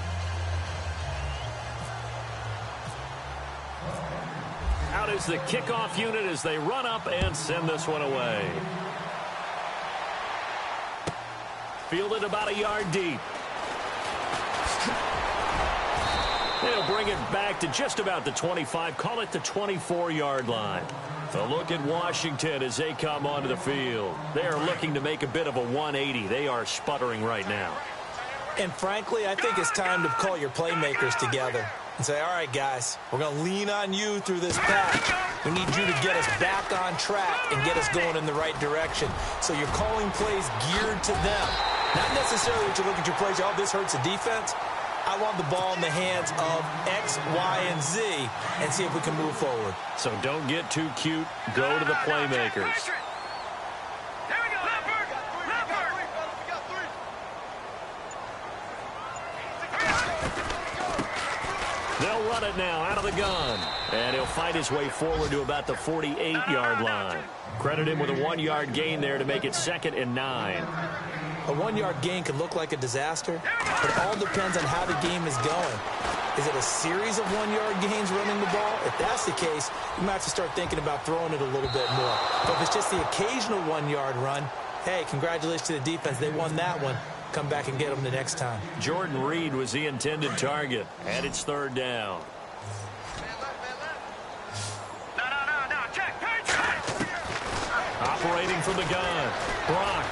Out is the kickoff unit as they run up and send this one away. Fielded about a yard deep. They'll bring it back to just about the 25, call it the 24-yard line. A look at Washington as they come onto the field. They are looking to make a bit of a 180. They are sputtering right now. And frankly, I think it's time to call your playmakers together and say, all right, guys, we're going to lean on you through this patch. We need you to get us back on track and get us going in the right direction. So you're calling plays geared to them. Not necessarily that you look at your plays, oh, this hurts the defense. I want the ball in the hands of X, Y, and Z and see if we can move forward. So don't get too cute. Go to the playmakers. They'll run it now out of the gun. And he'll fight his way forward to about the 48-yard line. Credit him with a 1-yard gain there to make it 2nd and 9. A 1-yard gain can look like a disaster, but it all depends on how the game is going. Is it a series of 1-yard gains running the ball? If that's the case, you might have to start thinking about throwing it a little bit more. But if it's just the occasional 1-yard run, hey, congratulations to the defense. They won that one. Come back and get them the next time. Jordan Reed was the intended target, and it's 3rd down. No, check. Operating from the gun, Brock.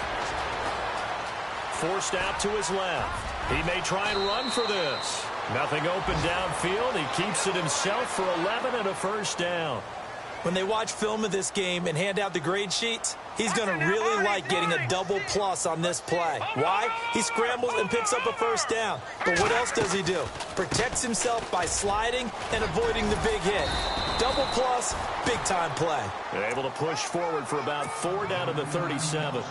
Forced out to his left. He may try and run for this. Nothing open downfield. He keeps it himself for 11 and a first down. When they watch film of this game and hand out the grade sheets, he's going to really like getting a double plus on this play. Why? He scrambles and picks up a first down. But what else does he do? Protects himself by sliding and avoiding the big hit. Double plus, big-time play. They're able to push forward for about 4 down to the 37.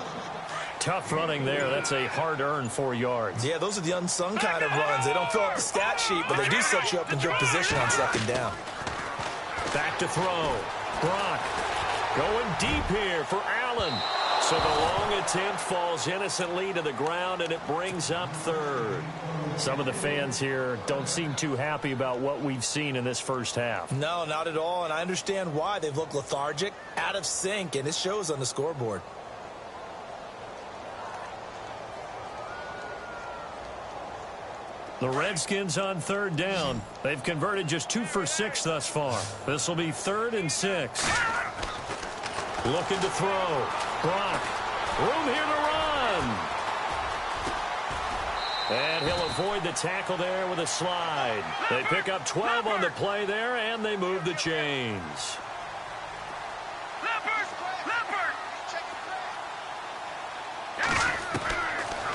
Tough running there. That's a hard-earned 4 yards. Yeah, those are the unsung kind of runs. They don't fill out the stat sheet, but they do set you up in good position on 2nd down. Back to throw. Brock going deep here for Allen. So the long attempt falls innocently to the ground, and it brings up 3rd. Some of the fans here don't seem too happy about what we've seen in this first half. No, not at all, and I understand why. They've looked lethargic, out of sync, and it shows on the scoreboard. The Redskins on third down. They've converted just 2 for 6 thus far. This will be 3rd and 6. Looking to throw. Brock. Room here to run. And he'll avoid the tackle there with a slide. They pick up 12 on the play there, and they move the chains.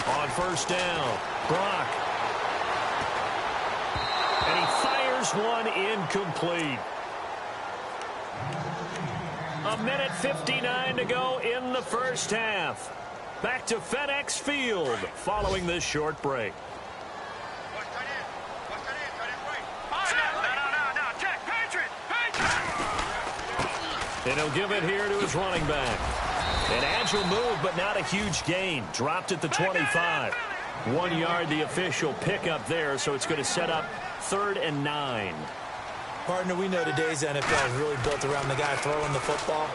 On first down, Brock. And he fires one incomplete. 1:59 to go in the first half. Back to FedEx Field following this short break. And he'll give it here to his running back. An agile move, but not a huge gain. Dropped at the 25. 1 yard, the official pickup there, so it's going to set up 3rd and 9. Partner, we know today's NFL is really built around the guy throwing the football.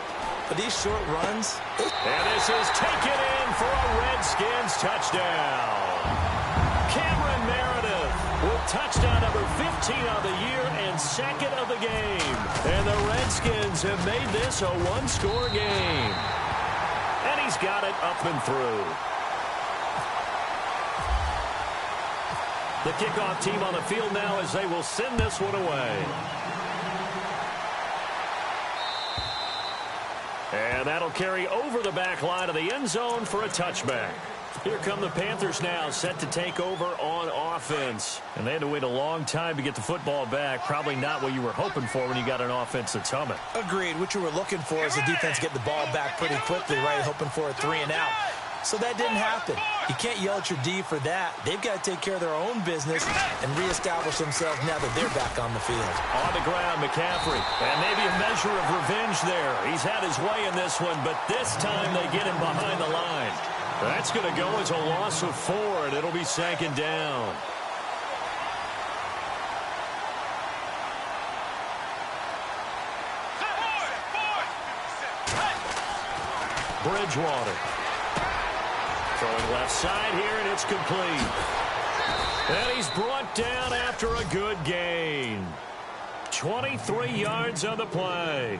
But these short runs... And this is taken in for a Redskins touchdown. Cameron Meredith with touchdown number 15 of the year and 2nd of the game. And the Redskins have made this a one-score game. And he's got it up and through. The kickoff team on the field now as they will send this one away. And that'll carry over the back line of the end zone for a touchback. Here come the Panthers now, set to take over on offense. And they had to wait a long time to get the football back. Probably not what you were hoping for when you got an offense that's humming. Agreed. What you were looking for is the defense get the ball back pretty quickly, right? Hoping for a 3 and out. So that didn't happen. You can't yell at your D for that. They've got to take care of their own business and reestablish themselves now that they're back on the field. On the ground, McCaffrey. And maybe a measure of revenge there. He's had his way in this one, but this time they get him behind the line. That's going to go as a loss of 4, and it'll be 2nd down. Bridgewater. Throwing left side here, and it's complete. And he's brought down after a good gain. 23 yards on the play.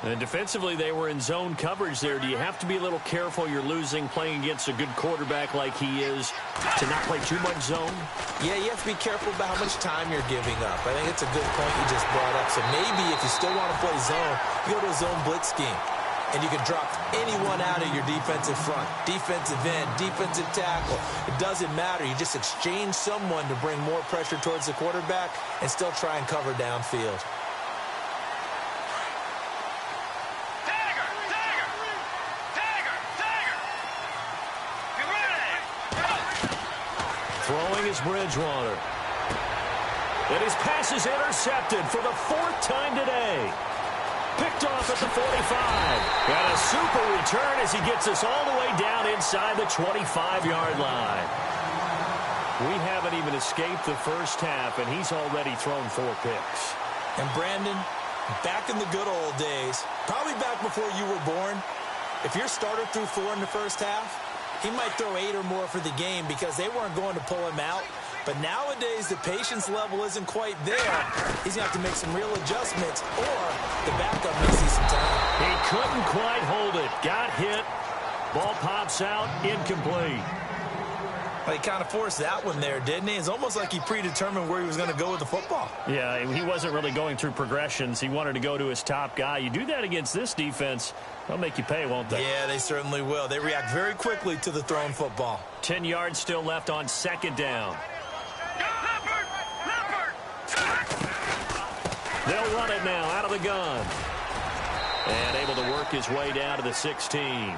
And defensively, they were in zone coverage there. Do you have to be a little careful? You're losing, playing against a good quarterback like he is, to not play too much zone? Yeah, you have to be careful about how much time you're giving up. I think it's a good point you just brought up. So maybe if you still want to play zone, you go to a zone blitz scheme. And you can drop anyone out of your defensive front, defensive end, defensive tackle. It doesn't matter. You just exchange someone to bring more pressure towards the quarterback and still try and cover downfield. Throwing is Bridgewater. And his pass is intercepted for the 4th time today. Picked off at the 45. Got a super return as he gets us all the way down inside the 25-yard line. We haven't even escaped the first half, and he's already thrown 4 picks. And Brandon, back in the good old days, probably back before you were born, if your starter threw 4 in the first half, he might throw 8 or more for the game because they weren't going to pull him out. But nowadays, the patience level isn't quite there. He's going to have to make some real adjustments, or the backup may see some time. He couldn't quite hold it. Got hit. Ball pops out. Incomplete. Well, he kind of forced that one there, didn't he? It's almost like he predetermined where he was going to go with the football. Yeah, he wasn't really going through progressions. He wanted to go to his top guy. You do that against this defense, they'll make you pay, won't they? Yeah, they certainly will. They react very quickly to the thrown football. 10 yards still left on 2nd down. They'll run it now out of the gun. And able to work his way down to the 16.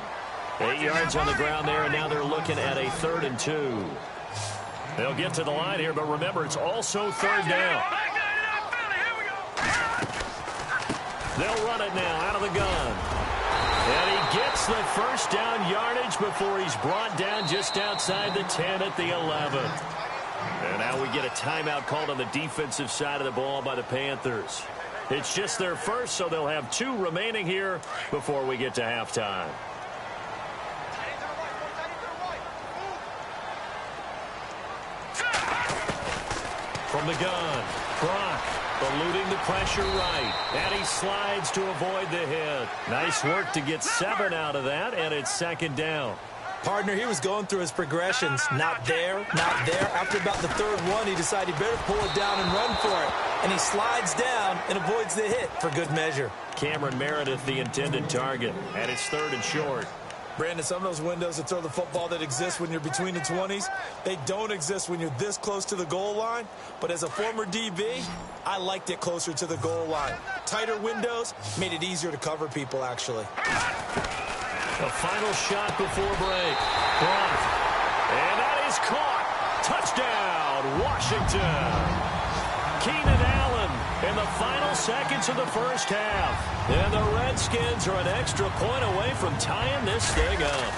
8 yards on the ground there, and now they're looking at a 3rd and 2. They'll get to the line here, but remember, it's also 3rd down. They'll run it now out of the gun. And he gets the first down yardage before he's brought down just outside the 10 at the 11. And now we get a timeout called on the defensive side of the ball by the Panthers. It's just their first, so they'll have 2 remaining here before we get to halftime. From the gun, Brock eluding the pressure right, and he slides to avoid the hit. Nice work to get 7 out of that, and it's second down. Partner, he was going through his progressions. Not there, not there. After about the third one, he decided he better pull it down and run for it. And he slides down and avoids the hit for good measure. Cameron Meredith, the intended target, and it's 3rd and short. Brandon, some of those windows to throw the football that exist when you're between the 20s, they don't exist when you're this close to the goal line. But as a former DB, I liked it closer to the goal line. Tighter windows made it easier to cover people, actually. The final shot before break. Brock. And that is caught. Touchdown, Washington. Keenan Allen in the final seconds of the first half. And the Redskins are an extra point away from tying this thing up.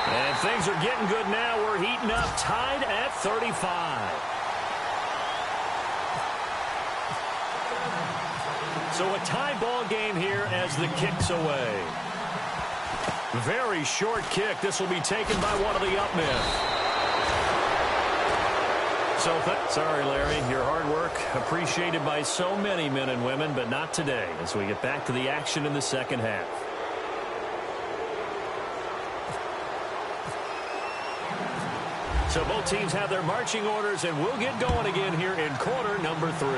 And things are getting good now. We're heating up, tied at 35. So a tie ball game here as the kick's away. Very short kick. This will be taken by one of the up men. So, sorry, Larry, your hard work appreciated by so many men and women, but not today as we get back to the action in the second half. So both teams have their marching orders, and we'll get going again here in quarter number 3.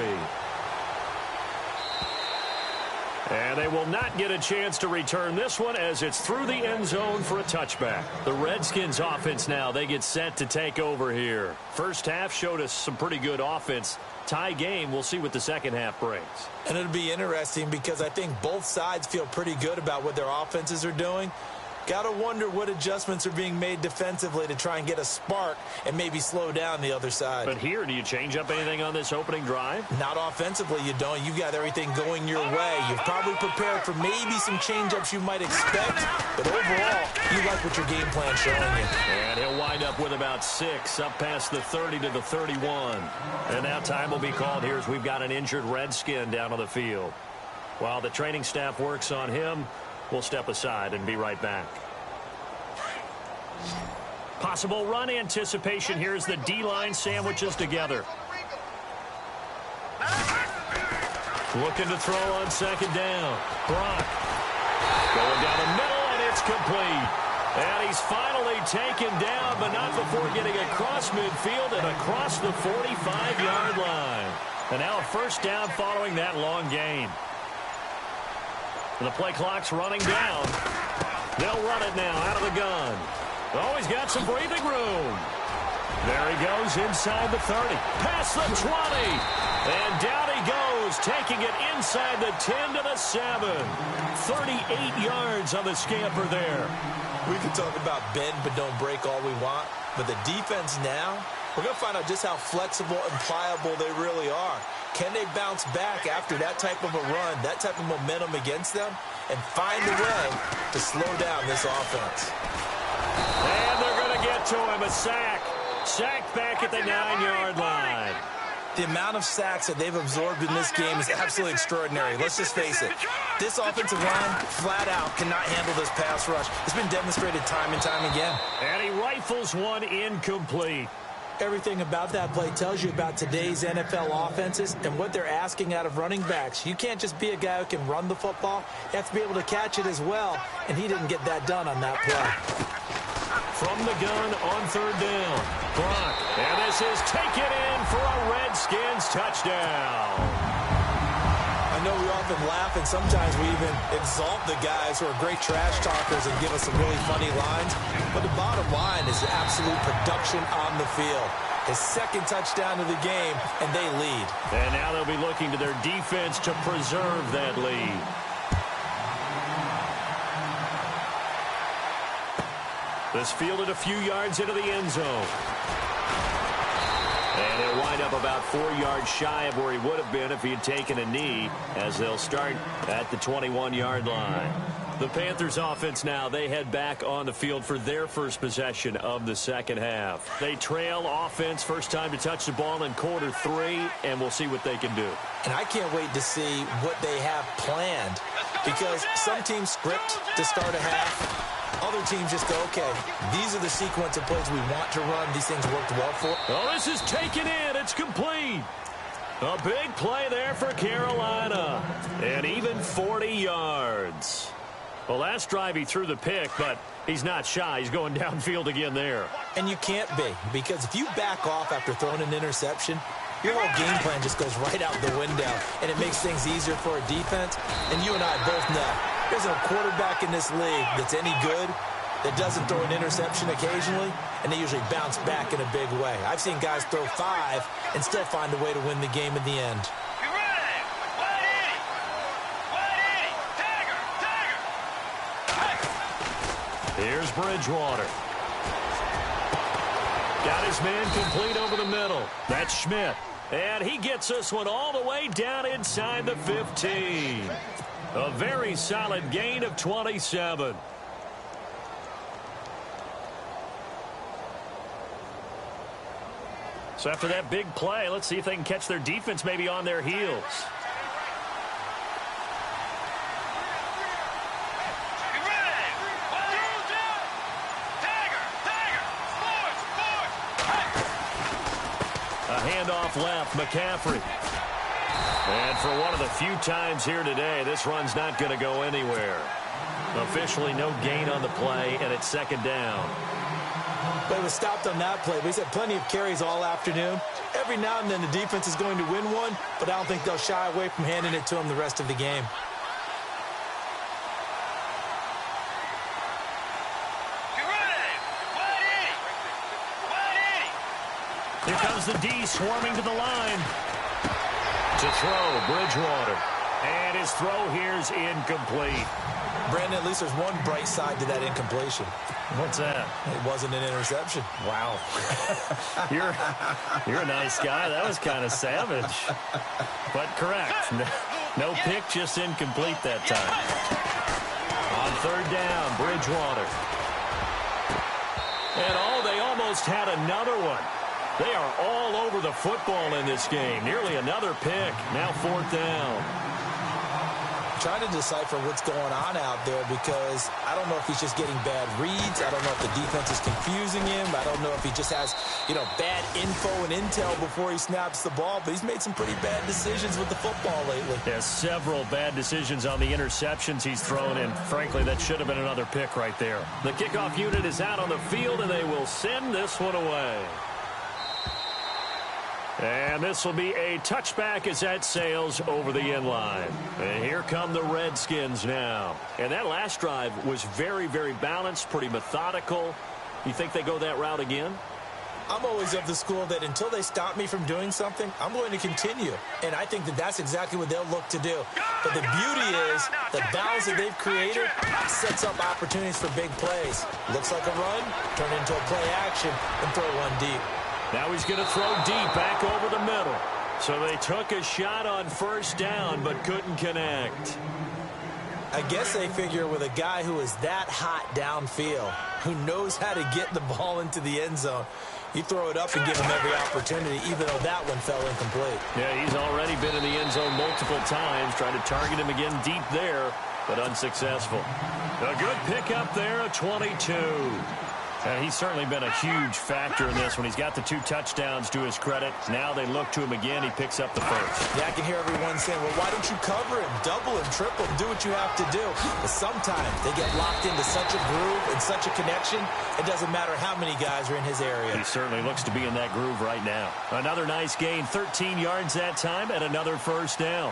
And they will not get a chance to return this one as it's through the end zone for a touchback. The Redskins offense now, they get set to take over here. First half showed us some pretty good offense. Tie game, we'll see what the second half brings. And it'll be interesting because I think both sides feel pretty good about what their offenses are doing. Got to wonder what adjustments are being made defensively to try and get a spark and maybe slow down the other side. But here, do you change up anything on this opening drive? Not offensively, you don't. You got everything going your way. You've probably prepared for maybe some change-ups you might expect, but overall, you like what your game plan's showing you. And he'll wind up with about 6 up past the 30 to the 31. And now time will be called here as we've got an injured Redskin down on the field. While the training staff works on him, we'll step aside and be right back. Possible run anticipation here as the D-line sandwiches together. Looking to throw on second down. Brock going down the middle, and it's complete. And he's finally taken down, but not before getting across midfield and across the 45-yard line. And now a first down following that long gain. The play clock's running down. They'll run it now out of the gun. Oh, he's got some breathing room. There he goes inside the 30. Past the 20. And down he goes, taking it inside the 10 to the 7. 38 yards on the scamper there. We can talk about bend but don't break all we want, but the defense now, we're going to find out just how flexible and pliable they really are. Can they bounce back after that type of a run, that type of momentum against them, and find a way to slow down this offense? And they're going to get to him, a sack. Sacked back at the 9-yard line. The amount of sacks that they've absorbed in this game is absolutely extraordinary. Let's just face it. This offensive line, flat out, cannot handle this pass rush. It's been demonstrated time and time again. And he rifles one incomplete. Everything about that play tells you about today's NFL offenses and what they're asking out of running backs. You can't just be a guy who can run the football. You have to be able to catch it as well, and he didn't get that done on that play. From the gun on third down, Brock, and this is taken in for a Redskins touchdown. I know we often laugh, and sometimes we even exalt the guys who are great trash talkers and give us some really funny lines. But the bottom line is absolute production on the field. His second touchdown of the game, and they lead. And now they'll be looking to their defense to preserve that lead. This fielded a few yards into the end zone. And he'll wind up about 4 yards shy of where he would have been if he had taken a knee, as they'll start at the 21-yard line. The Panthers offense now, they head back on the field for their first possession of the second half. They trail offense, first time to touch the ball in quarter 3, and we'll see what they can do. And I can't wait to see what they have planned, because some teams script to start a half. Other teams just go, okay, these are the sequence of plays we want to run. These things worked well for. Oh, this is taken in. It's complete. A big play there for Carolina. And even 40 yards. Well, last drive he threw the pick, but he's not shy. He's going downfield again there. And you can't be, because if you back off after throwing an interception, your whole game plan just goes right out the window, and it makes things easier for a defense. And you and I both know there's no quarterback in this league that's any good that doesn't throw an interception occasionally, and they usually bounce back in a big way. I've seen guys throw 5 and still find a way to win the game in the end. Here's Bridgewater. Got his man complete over the middle. That's Schmidt. And he gets this one all the way down inside the 15. A very solid gain of 27. So after that big play, let's see if they can catch their defense maybe on their heels. A handoff left, McCaffrey. And for one of the few times here today, this run's not going to go anywhere. Officially no gain on the play, and it's second down. But it was stopped on that play. We've had plenty of carries all afternoon. Every now and then the defense is going to win one, but I don't think they'll shy away from handing it to them the rest of the game. Here comes the D swarming to the line. To throw, Bridgewater. And his throw here's incomplete. Brandon, at least there's one bright side to that incompletion. What's that? It wasn't an interception. Wow. You're a nice guy. That was kind of savage. But correct. No pick, just incomplete that time. On third down, Bridgewater. And they almost had another one. They are all over the football in this game. Nearly another pick. Now fourth down. Trying to decipher what's going on out there, because I don't know if he's just getting bad reads. I don't know if the defense is confusing him. I don't know if he just has, bad info and intel before he snaps the ball. But he's made some pretty bad decisions with the football lately. There's several bad decisions on the interceptions he's thrown, and frankly, that should have been another pick right there. The kickoff unit is out on the field, and they will send this one away. And this will be a touchback as that sails over the end line. And here come the Redskins now. And that last drive was very, very balanced, pretty methodical. You think they go that route again? I'm always of the school that until they stop me from doing something, I'm going to continue. And I think that that's exactly what they'll look to do. But the beauty is the balance that they've created sets up opportunities for big plays. Looks like a run, turn into a play action, and throw one deep. Now he's going to throw deep back over the middle. So they took a shot on first down but couldn't connect. I guess they figure with a guy who is that hot downfield, who knows how to get the ball into the end zone, you throw it up and give him every opportunity, even though that one fell incomplete. Yeah, he's already been in the end zone multiple times, trying to target him again deep there, but unsuccessful. A good pickup there, a 22. And he's certainly been a huge factor in this when he's got the 2 touchdowns to his credit. Now they look to him again. He picks up the first. Yeah, I can hear everyone saying, well, why don't you cover him, double him, triple him, do what you have to do. But sometimes they get locked into such a groove and such a connection, it doesn't matter how many guys are in his area. He certainly looks to be in that groove right now. Another nice gain, 13 yards that time, and another first down.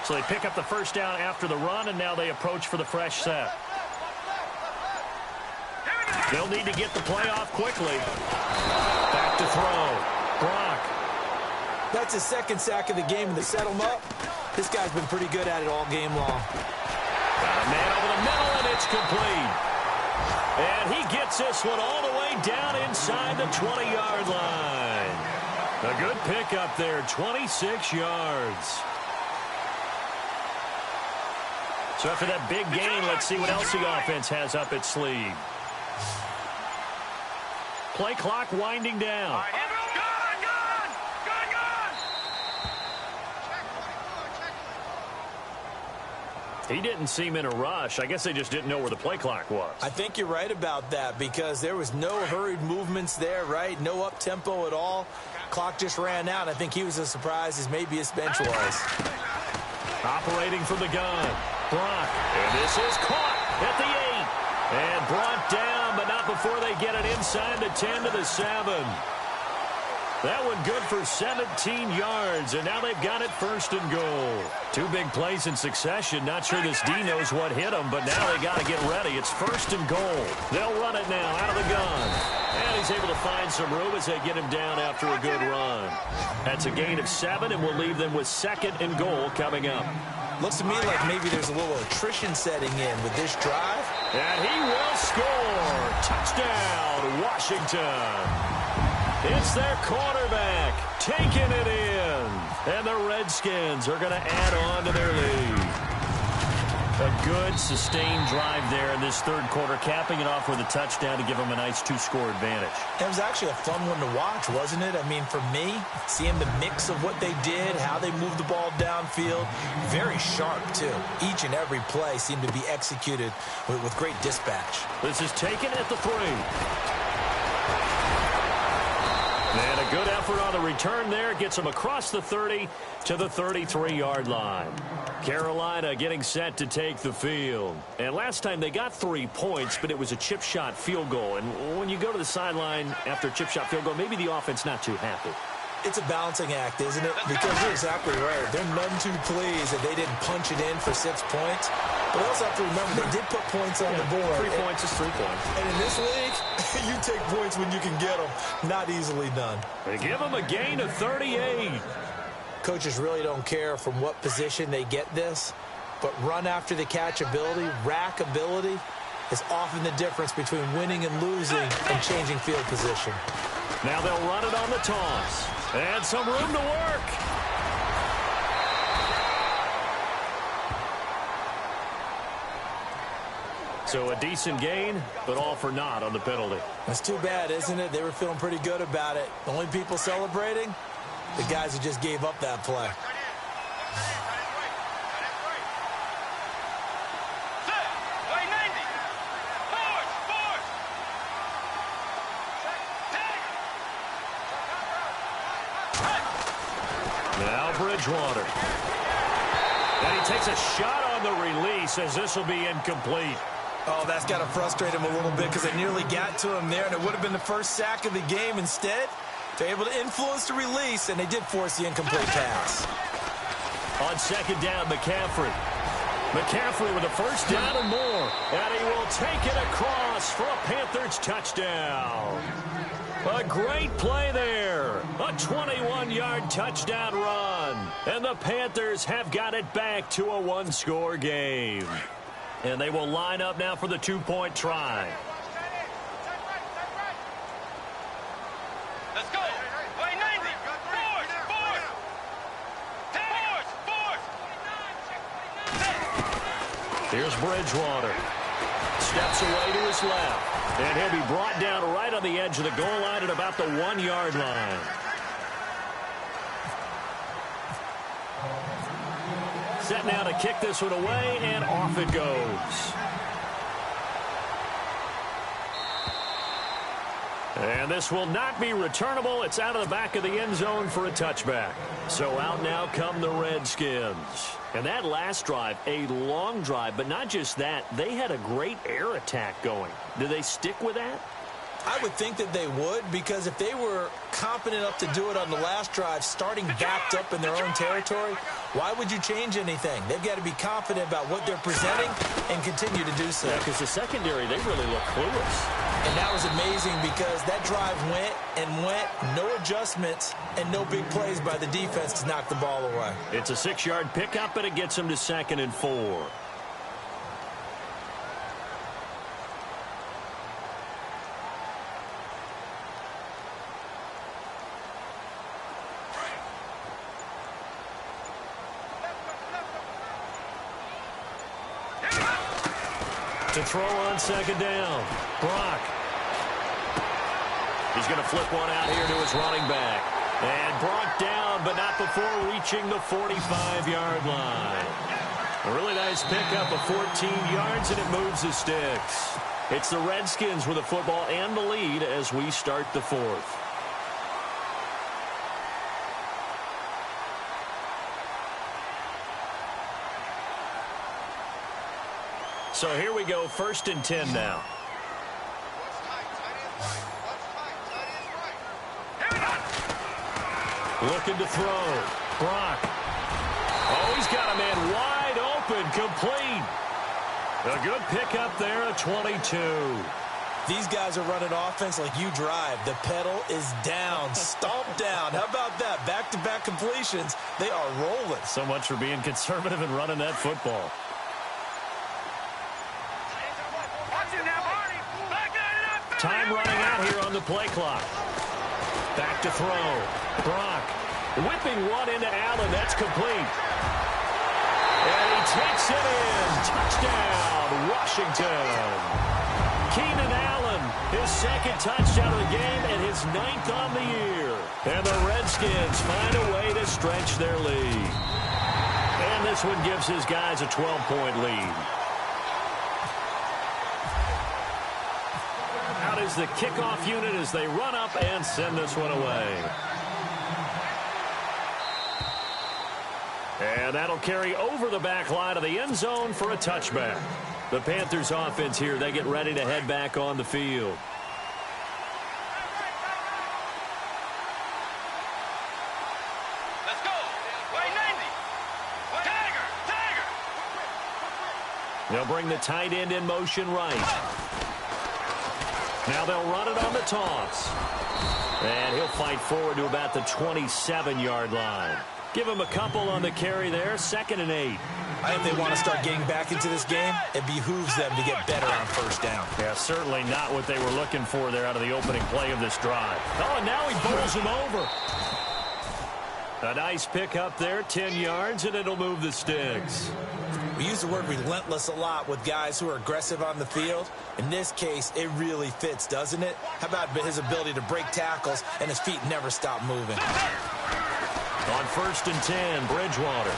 So they pick up the first down after the run, and now they approach for the fresh set. They'll need to get the play off quickly. Back to throw. Brock. That's his second sack of the game, and to set him up, this guy's been pretty good at it all game long. Got a man over the middle, and it's complete. And he gets this one all the way down inside the 20-yard line. A good pickup there, 26 yards. So after that big gain, let's see what else the offense has up its sleeve. Play clock winding down. He didn't seem in a rush. I guess they just didn't know where the play clock was. I think you're right about that because there was no hurried movements there, right? No up-tempo at all. Clock just ran out. I think he was as surprised as maybe his bench was. Operating from the gun. Brock. And this is caught at the 8. And brought down, but not before they get it inside the 10 to the 7. That one good for 17 yards, and now they've got it 1st and goal. 2 big plays in succession. Not sure this D knows what hit him, but now they got to get ready. It's 1st and goal. They'll run it now out of the gun. And he's able to find some room as they get him down after a good run. That's a gain of 7, and we'll leave them with 2nd and goal coming up. Looks to me like maybe there's a little attrition setting in with this drive. And he will score. Touchdown, Washington. It's their quarterback taking it in. And the Redskins are going to add on to their lead. A good, sustained drive there in this 3rd quarter, capping it off with a touchdown to give them a nice 2-score advantage. It was actually a fun one to watch, wasn't it? I mean, for me, seeing the mix of what they did, how they moved the ball downfield, very sharp, too. Each and every play seemed to be executed with great dispatch. This is taken at the 3. And a good effort on the return there. Gets them across the 30 to the 33-yard line. Carolina getting set to take the field. And last time they got 3 points, but it was a chip shot field goal. And when you go to the sideline after a chip shot field goal, maybe the offense not too happy. It's a balancing act, isn't it? Because you're exactly right. They're none too pleased that they didn't punch it in for 6 points. But also have to remember, they did put points on the board. 3 points is 3 points. And in this league, you take points when you can get them. Not easily done. They give them a gain of 38. Coaches really don't care from what position they get this. But run after the catch ability, rack ability, is often the difference between winning and losing and changing field position. Now they'll run it on the toss. And some room to work. So a decent gain, but all for naught on the penalty. That's too bad, isn't it? They were feeling pretty good about it. The only people celebrating, the guys who just gave up that play. Now Bridgewater. And he takes a shot on the release as this will be incomplete. Oh, that's got to frustrate him a little bit because they nearly got to him there, and it would have been the first sack of the game. Instead, they're able to influence the release, and they did force the incomplete pass. On 2nd down, McCaffrey. McCaffrey with a 1st down and more. And he will take it across for a Panthers touchdown. A great play there. A 21-yard touchdown run. And the Panthers have got it back to a 1-score game. And they will line up now for the 2-point try. Let's go. Play 90. Force. Here's Bridgewater. Steps away to his left. And he'll be brought down right on the edge of the goal line at about the 1-yard line. Set now to kick this one away, and off it goes. And this will not be returnable. It's out of the back of the end zone for a touchback. So out now come the Redskins. And that last drive, a long drive, but not just that. They had a great air attack going. Do they stick with that? I would think that they would, because if they were competent enough to do it on the last drive, starting backed up in their own territory, why would you change anything? They've got to be confident about what they're presenting and continue to do so. Yeah, because the secondary, they really look clueless. And that was amazing because that drive went and went, no adjustments, and no big plays by the defense to knock the ball away. It's a 6-yard pickup, and it gets them to 2nd and 4. To throw on 2nd down. Brock. He's going to flip one out here to his running back. And Brock down, but not before reaching the 45-yard line. A really nice pickup of 14 yards, and it moves the sticks. It's the Redskins with the football and the lead as we start the fourth. So here we go, 1st and 10 now. Looking to throw. Brock. Oh, he's got a man wide open, complete. A good pickup there at 22. These guys are running offense like you drive. The pedal is down, stomp down. How about that? Back-to-back completions. They are rolling. So much for being conservative and running that football. Time running out here on the play clock. Back to throw. Brock whipping one into Allen. That's complete. And he takes it in. Touchdown, Washington. Keenan Allen, his 2nd touchdown of the game and his 9th on the year. And the Redskins find a way to stretch their lead. And this one gives his guys a 12-point lead. Out is the kickoff unit as they run up and send this one away. And that'll carry over the back line of the end zone for a touchback. The Panthers offense here, they get ready to head back on the field. Let's go. Way 90. Tiger. They'll bring the tight end in motion right. Now they'll run it on the toss. And he'll fight forward to about the 27-yard line. Give him a couple on the carry there, 2nd and 8. I think they want to start getting back into this game. It behooves them to get better on 1st down. Yeah, certainly not what they were looking for there out of the opening play of this drive. Oh, and now he bowls him over. A nice pickup there, 10 yards, and it'll move the sticks. We use the word relentless a lot with guys who are aggressive on the field. In this case, it really fits, doesn't it? How about his ability to break tackles and his feet never stop moving? On 1st and 10, Bridgewater.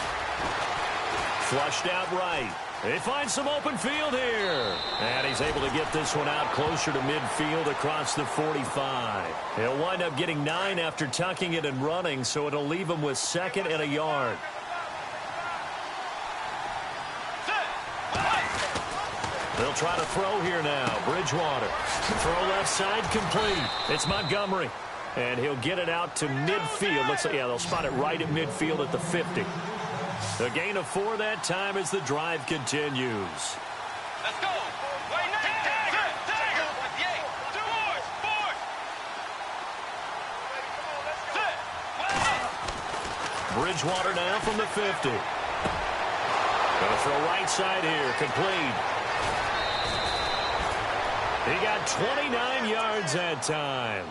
Flushed out right. They find some open field here. And he's able to get this one out closer to midfield across the 45. He'll wind up getting 9 after tucking it and running, so it'll leave him with 2nd and a yard. They'll try to throw here now. Bridgewater. Throw left side complete. It's Montgomery. And he'll get it out to midfield. Looks like, yeah, they'll spot it right at midfield at the 50. The gain of 4 that time as the drive continues. Let's go. Way 90. Tiger. 2 more. Bridgewater now from the 50. Gonna throw right side here. Complete. He got 29 yards that time.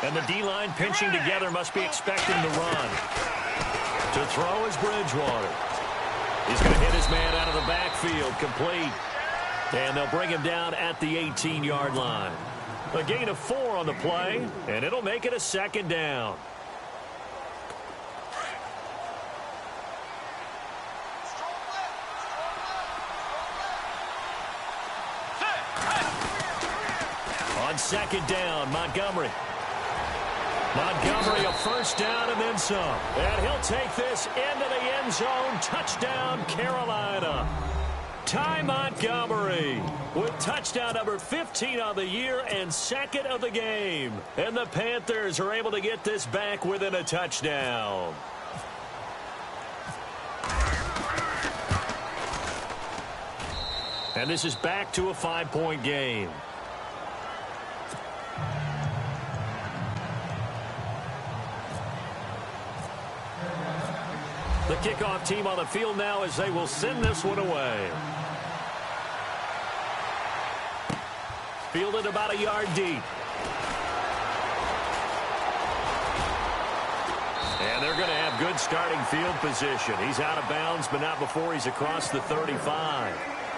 And the D-line pinching together must be expecting the run. To throw is Bridgewater. He's going to hit his man out of the backfield, complete. And they'll bring him down at the 18-yard line. A gain of 4 on the play, and it'll make it a 2nd down. On 2nd down, Montgomery. Montgomery, a 1st down and then some. And he'll take this into the end zone. Touchdown, Carolina. Ty Montgomery with touchdown number 15 on the year and 2nd of the game. And the Panthers are able to get this back within a touchdown. And this is back to a 5-point game. The kickoff team on the field now as they will send this one away. fielded about a yard deep. And they're going to have good starting field position. He's out of bounds, but not before he's across the 35.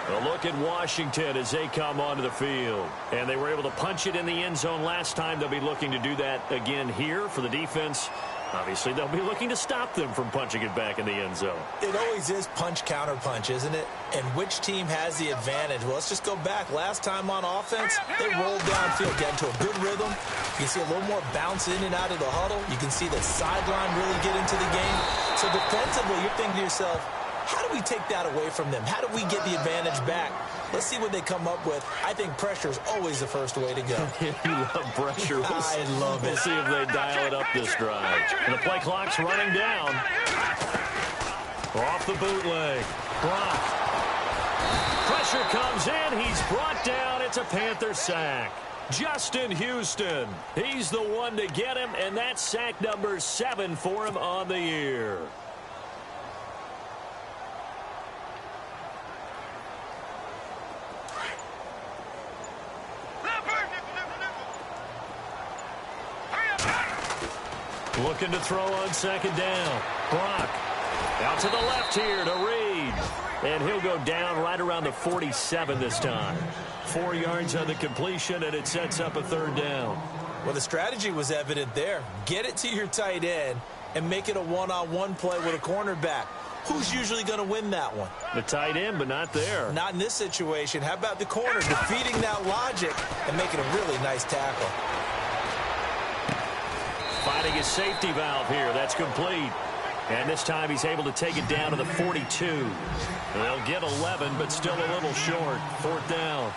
A look at Washington as they come onto the field. And they were able to punch it in the end zone last time. They'll be looking to do that again here for the defense. Obviously, they'll be looking to stop them from punching it back in the end zone. It always is punch-counter-punch, isn't it? And which team has the advantage? Well, let's just go back. Last time on offense, they rolled downfield, got into a good rhythm. You can see a little more bounce in and out of the huddle. You can see the sideline really get into the game. So defensively, you're thinking to yourself, how do we take that away from them? How do we get the advantage back? Let's see what they come up with. I think pressure is always the first way to go. You love pressure. I love it. We'll see if they dial it up this drive. And the play clock's running down. Off the bootleg. Brock. Pressure comes in. He's brought down. It's a Panther sack. Justin Houston. He's the one to get him, and that's sack number 7 for him on the year. Looking to throw on second down. Brock out to the left here to Reed. And he'll go down right around the 47 this time. 4 yards on the completion, and it sets up a third down. Well, the strategy was evident there. Get it to your tight end and make it a one-on-one play with a cornerback. Who's usually going to win that one? The tight end, but not there. Not in this situation. How about the corner defeating that logic and making a really nice tackle? Finding his safety valve here. That's complete. And this time he's able to take it down to the 42. They'll get 11, but still a little short. 4th down.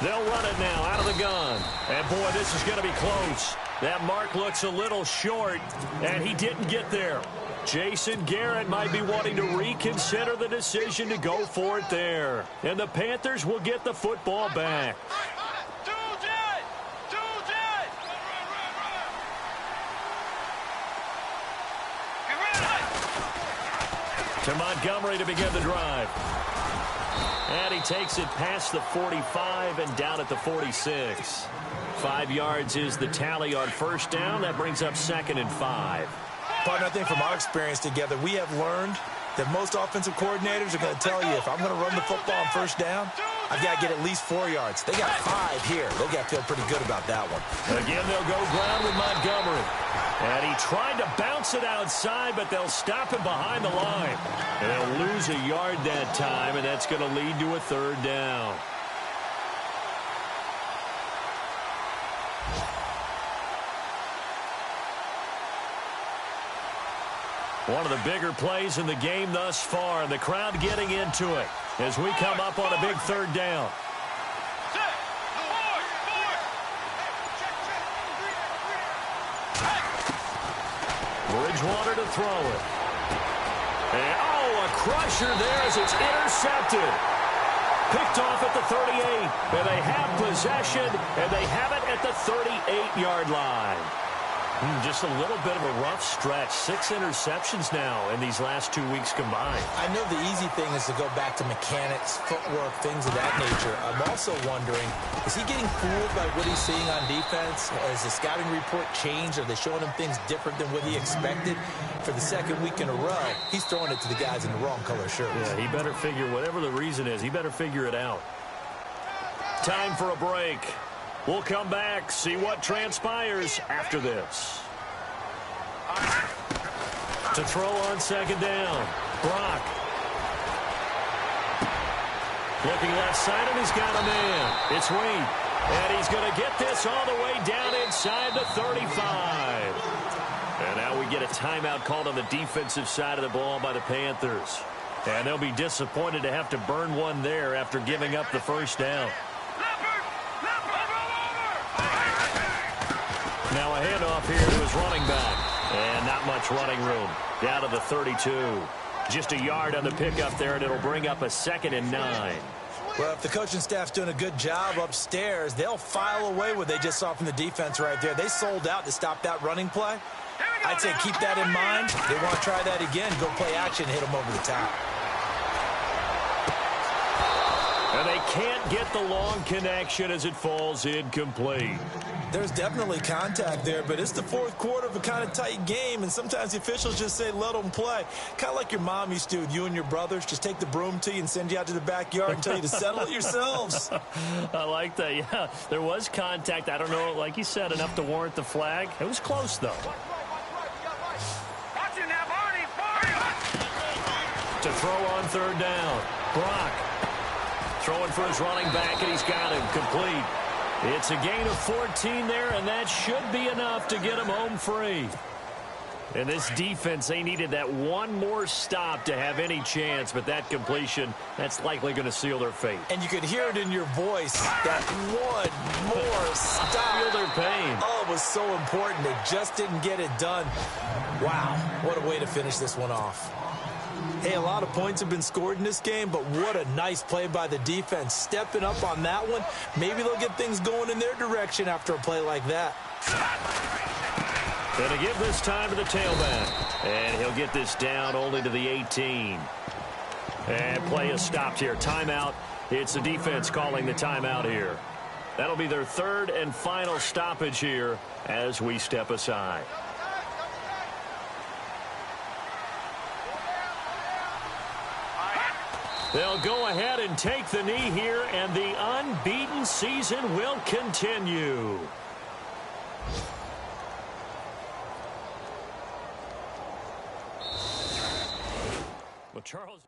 They'll run it now out of the gun. And, boy, this is going to be close. That mark looks a little short, and he didn't get there. Jason Garrett might be wanting to reconsider the decision to go for it there. And the Panthers will get the football back. To Montgomery to begin the drive. And he takes it past the 45 and down at the 46. 5 yards is the tally on first down. That brings up 2nd and 5. Partner, I think from our experience together, we have learned that most offensive coordinators are going to tell you, if I'm going to run the football on first down, I've got to get at least 4 yards. They got 5 here. They've got to feel pretty good about that one. Again, they'll go ground with Montgomery. And he tried to bounce it outside, but they'll stop him behind the line. And they'll lose a yard that time, and that's going to lead to a third down. One of the bigger plays in the game thus far, and the crowd getting into it as we come up on a big third down. Bridgewater to throw it. And, a crusher there as it's intercepted. Picked off at the 38, and they have possession, and they have it at the 38-yard line. Just a little bit of a rough stretch. 6 interceptions now in these last 2 weeks combined. I know the easy thing is to go back to mechanics, footwork, things of that nature. I'm also wondering, is he getting fooled by what he's seeing on defense? Has the scouting report changed? Are they showing him things different than what he expected? For the 2nd week in a row, he's throwing it to the guys in the wrong color shirts. Yeah, he better figure, whatever the reason is, he better figure it out. Time for a break. We'll come back, see what transpires after this. To throw on second down, Brock. Looking left side, and he's got a man. It's Reed. And he's going to get this all the way down inside the 35. And now we get a timeout called on the defensive side of the ball by the Panthers. And they'll be disappointed to have to burn one there after giving up the first down. Now a handoff here to his running back. And not much running room. Down to the 32. Just a yard on the pickup there, and it'll bring up a 2nd and 9. Well, if the coaching staff's doing a good job upstairs, they'll file away what they just saw from the defense right there. They sold out to stop that running play. I'd say keep that in mind. They want to try that again. Go play action, hit them over the top. And they can't get the long connection as it falls incomplete. There's definitely contact there, but it's the fourth quarter of a kind of tight game, and sometimes the officials just say, let them play. Kind of like your mom used to with you and your brothers. Just take the broom to you and send you out to the backyard and tell you to settle it yourselves. I like that, yeah. There was contact. I don't know, like you said, enough to warrant the flag. It was close, though. Watch it now, Barney. To throw on third down. Brock throwing for his running back, and he's got him complete. It's a gain of 14 there, and that should be enough to get him home free. And this defense, they needed that one more stop to have any chance, but that completion, that's likely going to seal their fate. And you could hear it in your voice, that one more stop. Feel their pain. Oh, it was so important. They just didn't get it done. Wow, what a way to finish this one off. Hey, a lot of points have been scored in this game, but what a nice play by the defense. Stepping up on that one, maybe they'll get things going in their direction after a play like that. Going to give this time to the tailback. And he'll get this down only to the 18. And play is stopped here. Timeout. It's the defense calling the timeout here. That'll be their third and final stoppage here as we step aside. They'll go ahead and take the knee here, and the unbeaten season will continue. Well, Charles...